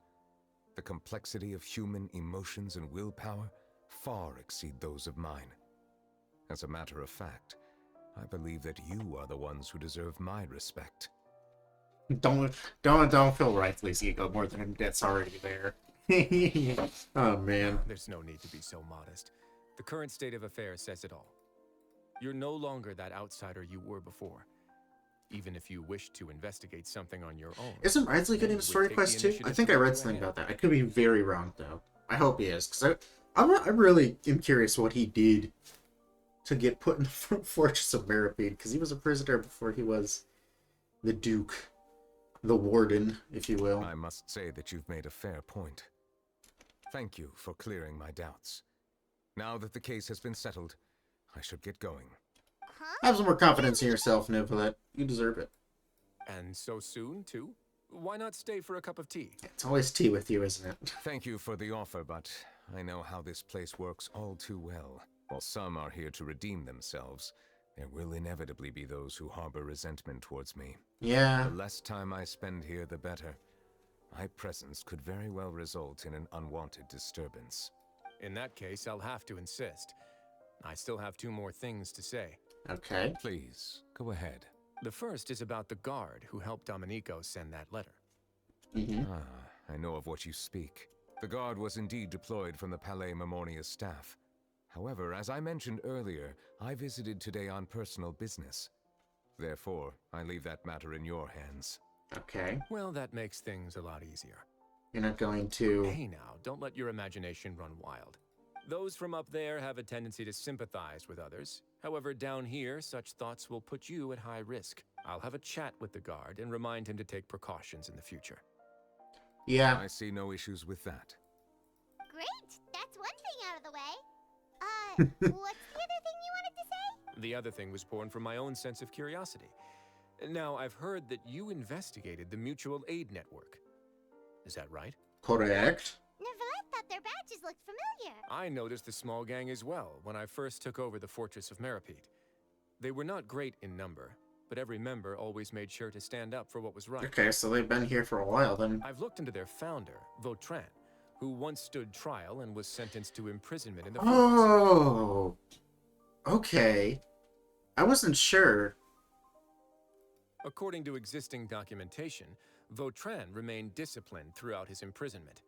The complexity of human emotions and willpower far exceed those of mine. As a matter of fact, I believe that you are the ones who deserve my respect. Don't feel Rightful's ego more than it's already there. Oh man. There's no need to be so modest. The current state of affairs says it all. You're no longer that outsider you were before. Even if you wish to investigate something on your own. Isn't Ridley getting a story quest too? I think I read something about that. I could be very wrong though. I hope he is, because I really am curious what he did to get put in the Fortress of Meripede, because he was a prisoner before he was the Duke, the Warden, if you will. I must say that you've made a fair point. Thank you for clearing my doubts. Now that the case has been settled, I should get going. Have some more confidence in yourself, Nuevillette. You deserve it. And so soon, too? Why not stay for a cup of tea? It's always tea with you, isn't it? Thank you for the offer, but I know how this place works all too well. While some are here to redeem themselves, there will inevitably be those who harbor resentment towards me. Yeah. The less time I spend here, the better. My presence could very well result in an unwanted disturbance. In that case, I'll have to insist. I still have 2 more things to say. Okay. Please, go ahead. The first is about the guard who helped Domenico send that letter. I know of what you speak. The guard was indeed deployed from the Palais Memoria's staff. However, as I mentioned earlier, I visited today on personal business. Therefore, I leave that matter in your hands. Okay. Well, that makes things a lot easier. You're not going to... Hey now, don't let your imagination run wild. Those from up there have a tendency to sympathize with others. However, down here, such thoughts will put you at high risk. I'll have a chat with the guard and remind him to take precautions in the future. Yeah. I see no issues with that. Great! That's one thing out of the way. What's the other thing you wanted to say? The other thing was born from my own sense of curiosity. Now, I've heard that you investigated the mutual aid network. Is that right? Correct. Nuevillette thought their badges looked familiar. I noticed the small gang as well when I first took over the Fortress of Meripede. They were not great in number, but every member always made sure to stand up for what was right. Okay, so they've been here for a while then. I've looked into their founder, Vautrin, who once stood trial and was sentenced to imprisonment in the Oh! Okay. I wasn't sure. According to existing documentation, Vautrin remained disciplined throughout his imprisonment.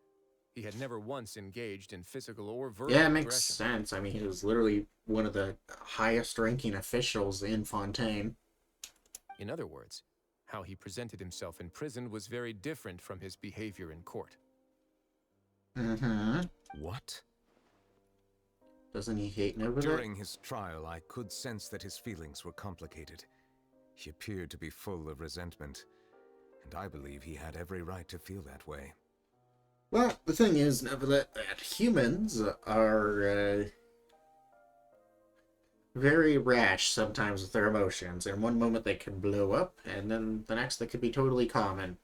He had never once engaged in physical or verbal Yeah, it makes aggression. sense. I mean, he was literally one of the highest-ranking officials in Fontaine. In other words, how he presented himself in prison was very different from his behavior in court. What? Doesn't he hate Nuevillette? During his trial, I could sense that his feelings were complicated. He appeared to be full of resentment, and I believe he had every right to feel that way. Well, the thing is, Nuevillette, that humans are very rash sometimes with their emotions. In one moment they can blow up, and then the next they could be totally calm and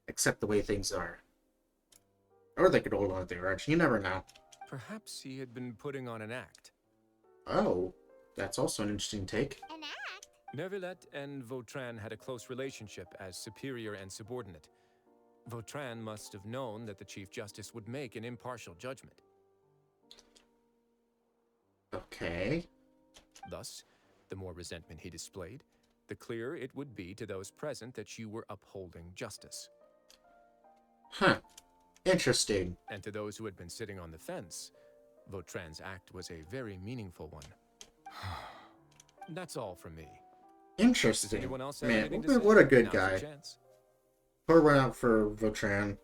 accept the way things are. Or they could hold on to their grudge. You never know. Perhaps he had been putting on an act. Oh, that's also an interesting take. An act? Nuevillette and Vautrin had a close relationship as superior and subordinate. Vautrin must have known that the Chief Justice would make an impartial judgment. Okay. Thus, the more resentment he displayed, the clearer it would be to those present that you were upholding justice. Huh. Interesting. And to those who had been sitting on the fence, Vautrin's act was a very meaningful one. That's all from me. Interesting. Does anyone else have Man, anything to say? what a good Now's your guy. chance. Pour one out for Vautrin.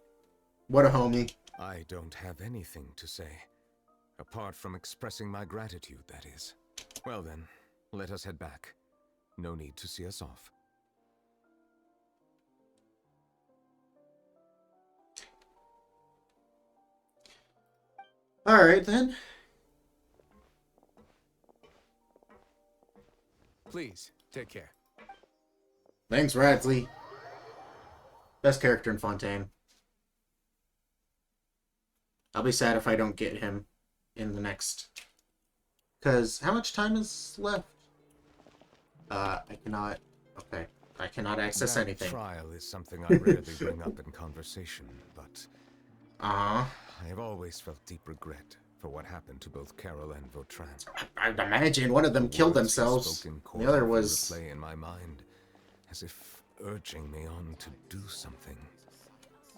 What a homie. I don't have anything to say. Apart from expressing my gratitude, that is. Well then, let us head back. No need to see us off. Alright then. Please, take care. Thanks, Radsley. Best character in Fontaine. I'll be sad if I don't get him in the next. Because how much time is left? I cannot. Okay. I cannot access That anything. Trial is something I rarely bring up in conversation, but I have always felt deep regret for what happened to both Carol and Vautrin. I'd imagine one of them killed themselves. The other was play in my mind, as if urging me on to do something.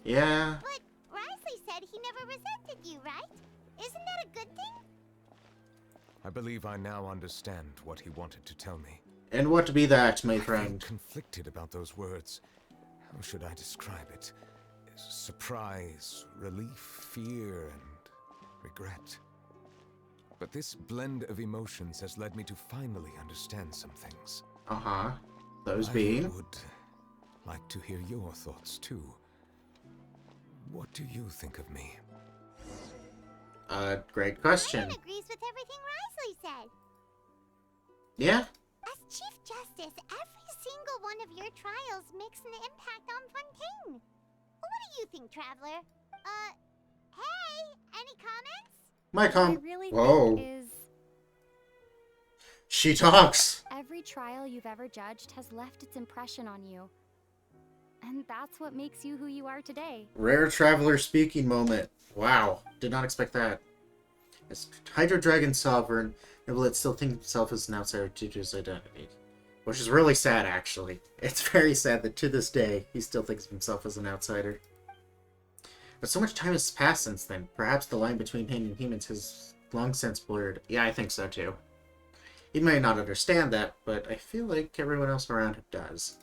Yeah. But Risley said he never resented you, right? Isn't that a good thing? I believe I now understand what he wanted to tell me. And what be that, my friend? I'm conflicted about those words. How should I describe it? Surprise, relief, fear, and regret. But this blend of emotions has led me to finally understand some things. Those being? I would like to hear your thoughts too. What do you think of me? Great question. Ryan agrees with everything Risley said. Yeah? As Chief Justice, every single one of your trials makes an impact on Fontaine. What do you think, Traveler? Hey, any comments? My What I really Whoa. think is She talks. every trial you've ever judged has left its impression on you. And that's what makes you who you are today. Rare Traveler speaking moment. Wow. Did not expect that. As Hydro Dragon Sovereign, Nuevillette still thinks himself as an outsider due to his identity. Which is really sad, actually. It's very sad that to this day, he still thinks of himself as an outsider. But so much time has passed since then. Perhaps the line between him and humans has long since blurred. Yeah, I think so too. He may not understand that, but I feel like everyone else around him does.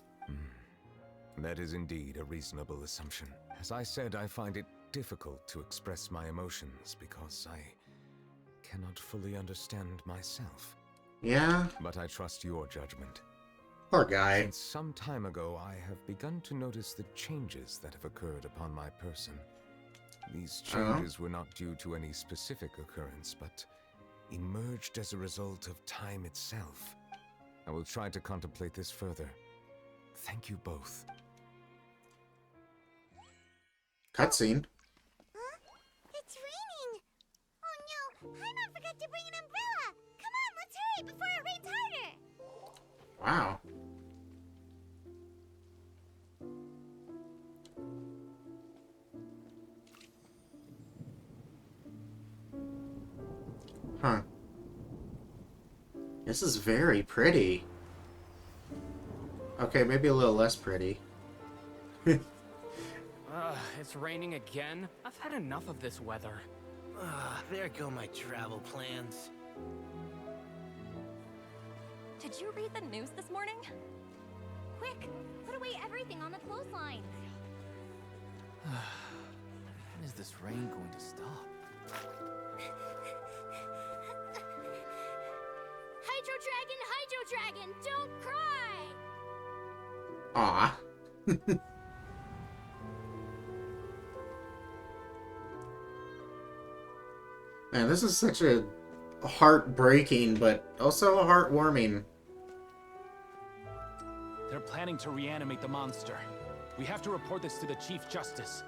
That is indeed a reasonable assumption. As I said, I find it difficult to express my emotions because I cannot fully understand myself. Yeah? But I trust your judgment. Poor guy. Since some time ago, I have begun to notice the changes that have occurred upon my person. These changes were not due to any specific occurrence, but emerged as a result of time itself. I will try to contemplate this further. Thank you both. Cutscene. Huh? It's raining! Oh no, Paimon forgot to bring an umbrella! Come on, let's hurry before it rains harder! Wow. Huh. This is very pretty. Okay, maybe a little less pretty. It's raining again? I've had enough of this weather. There go my travel plans. Did you read the news this morning? Quick, put away everything on the clothesline. When is this rain going to stop? Hydro Dragon, don't cry! Aw. Man, this is such a heartbreaking, but also heartwarming. They're planning to reanimate the monster. We have to report this to the Chief Justice.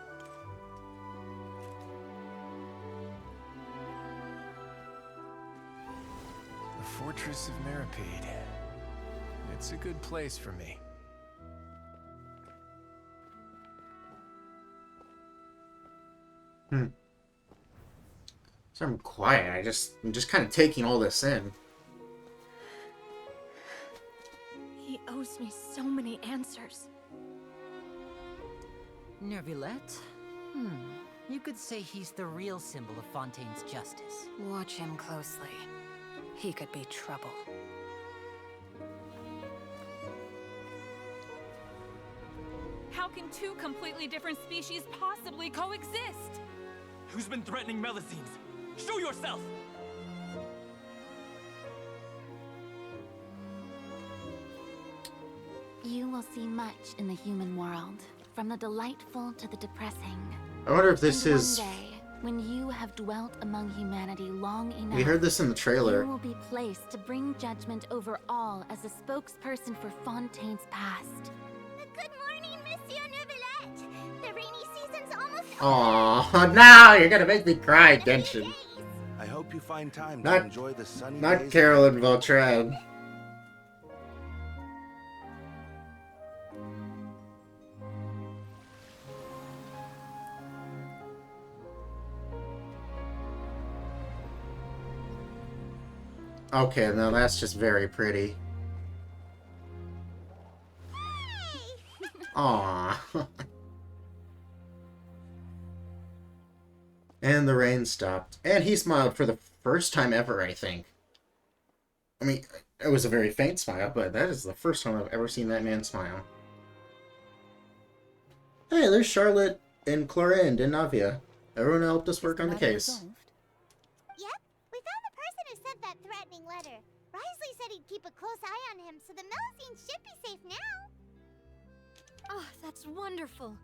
The Fortress of Meripede. It's a good place for me. So I'm quiet. I'm just kind of taking all this in. He owes me so many answers. Nuevillette? You could say he's the real symbol of Fontaine's justice. Watch him closely. He could be trouble. How How can two completely different species possibly coexist? Who's been threatening Melusines? Show yourself! You will see much in the human world, from the delightful to the depressing. I wonder if this and is... one day, when you have dwelt among humanity long enough, We heard this in the trailer. you will be placed to bring judgment over all as a spokesperson for Fontaine's past. Good morning, Monsieur Nuevillette. The rainy season's almost Aww, now you're gonna make me cry, Genshin. I hope you find time Not- to enjoy the sunny Not days. Carolyn Vautrin. Okay, now that's just very pretty. Aww. And the rain stopped. And he smiled for the first time ever, I think. I mean, it was a very faint smile, but that is the first time I've ever seen that man smile. Hey, there's Charlotte and Clorinda and Navia. Everyone helped us work on the case. Yep, we found the person who sent that threatening letter. Risley said he'd keep a close eye on him, so the Melusines should be safe now. Oh, that's wonderful.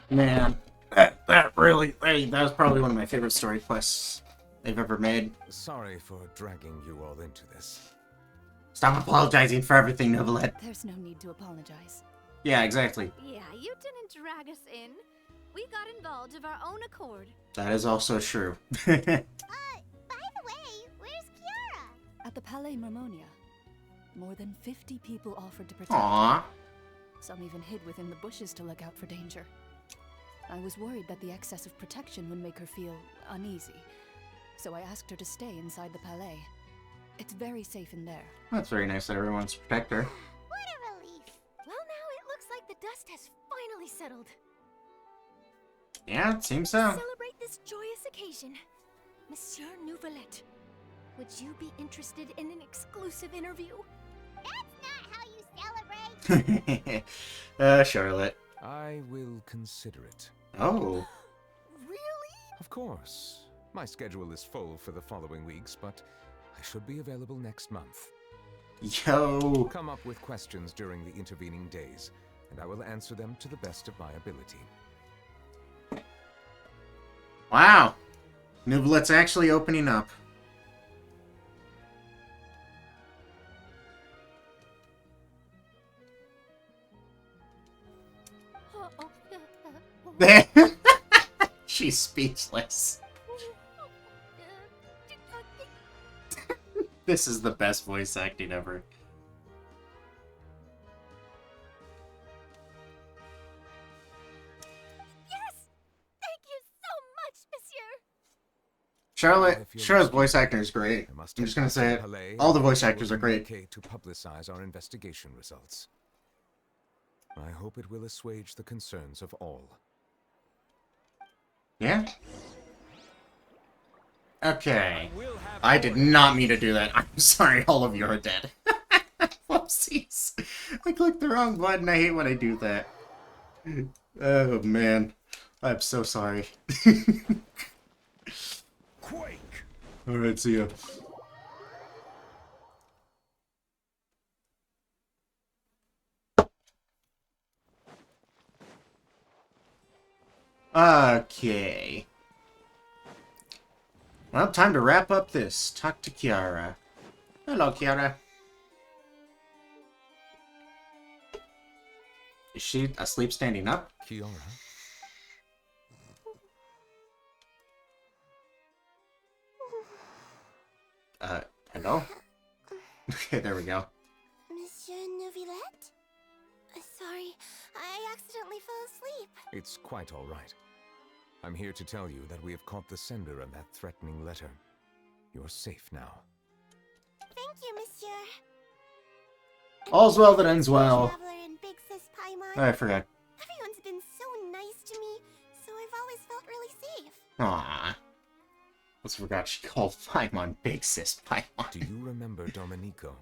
Man, that really, that was probably one of my favorite story quests they've ever made. Sorry for dragging you all into this. Stop apologizing for everything, Nuevillette. There's no need to apologize. Yeah, exactly. Yeah, you didn't drag us in. We got involved of our own accord. That is also true. By the way, where's Kiara? At the Palais Mermonia, more than 50 people offered to protect Aww. her. Some even hid within the bushes to look out for danger. I was worried that the excess of protection would make her feel uneasy, so I asked her to stay inside the Palais. It's very safe in there. That's very nice that everyone wants to protect her. What a relief. Well, now it looks like the dust has finally settled. Yeah, it seems so. Celebrate this joyous occasion. Monsieur Nuevillette, would you be interested in an exclusive interview? That's not how you celebrate. Charlotte. I will consider it. Oh. Of course. My schedule is full for the following weeks, but I should be available next month. Yo. Come up with questions during the intervening days, and I will answer them to the best of my ability. Wow. Nuevillette's actually opening up. She's speechless. This is the best voice acting ever. Yes! Thank you so much, Monsieur! Charlotte's voice acting is great. I'm just gonna say it. All the voice actors are great. To publicize our investigation results. I hope it will assuage the concerns of all. Yeah? Okay. I did not mean to do that. I'm sorry, all of you are dead. Whoopsies. I clicked the wrong button. I hate when I do that. Oh, man. I'm so sorry. Quake! Alright, see ya. Okay. Well, time to wrap up this. Talk to Kiara. Hello, Kiara. Is she asleep standing up? Kiara? Hello? Okay, there we go. Monsieur Nuevillette? Sorry, I accidentally fell asleep. It's quite all right. I'm here to tell you that we have caught the sender of that threatening letter. You're safe now. Thank you, Monsieur. All's well that ends well. Traveler and Big Sis Paimon. I forgot. Everyone's been so nice to me, so I've always felt really safe. Aww. Almost forgot she called Paimon Big Sis Paimon. Do you remember Domenico?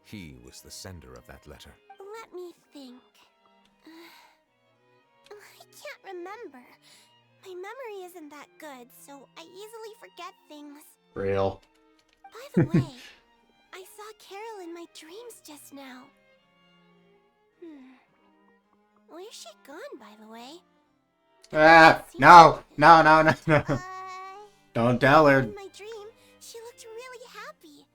He was the sender of that letter. Let me think. I can't remember. My memory isn't that good, so I easily forget things. Real. By the way, I saw Carol in my dreams just now. Where's she gone, by the way? Ah, no. Don't tell her. In my dream, she looked really happy.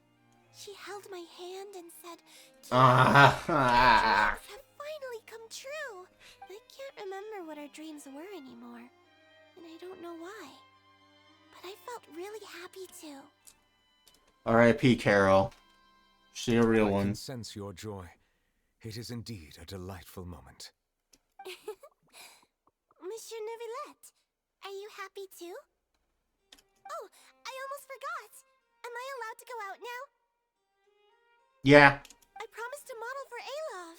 She held my hand and said, "Dreams have finally come true." I can't remember what our dreams were anymore, and I don't know why. But I felt really happy too. R.I.P. Carol. She a real I one. can sense your joy. It is indeed a delightful moment. Monsieur Nuevillette, are you happy too? Oh, I almost forgot. Am I allowed to go out now? Yeah, I promised to model for Alov.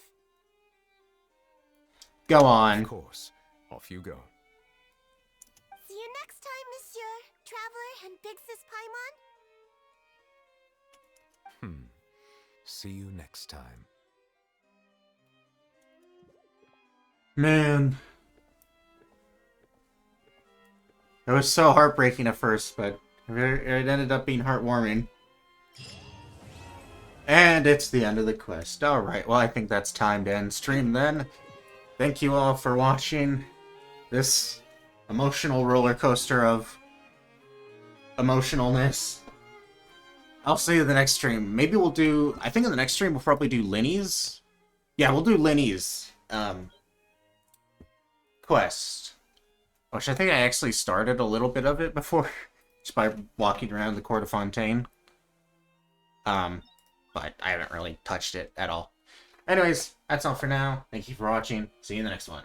go on. Of course. Off you go. See you next time, Monsieur, Traveler, and Big Sis Paimon. See you next time. Man. It was so heartbreaking at first, but it ended up being heartwarming. And it's the end of the quest. Alright, well I think that's time to end stream then. Thank you all for watching this emotional roller coaster of emotionalness. I'll see you in the next stream. Maybe we'll do... I think in the next stream we'll probably do Linny's. Yeah, we'll do Linny's quest. Which I think I actually started a little bit of it before. Just by walking around the Court of Fontaine. But I haven't really touched it at all. Anyways, that's all for now. Thank you for watching. See you in the next one.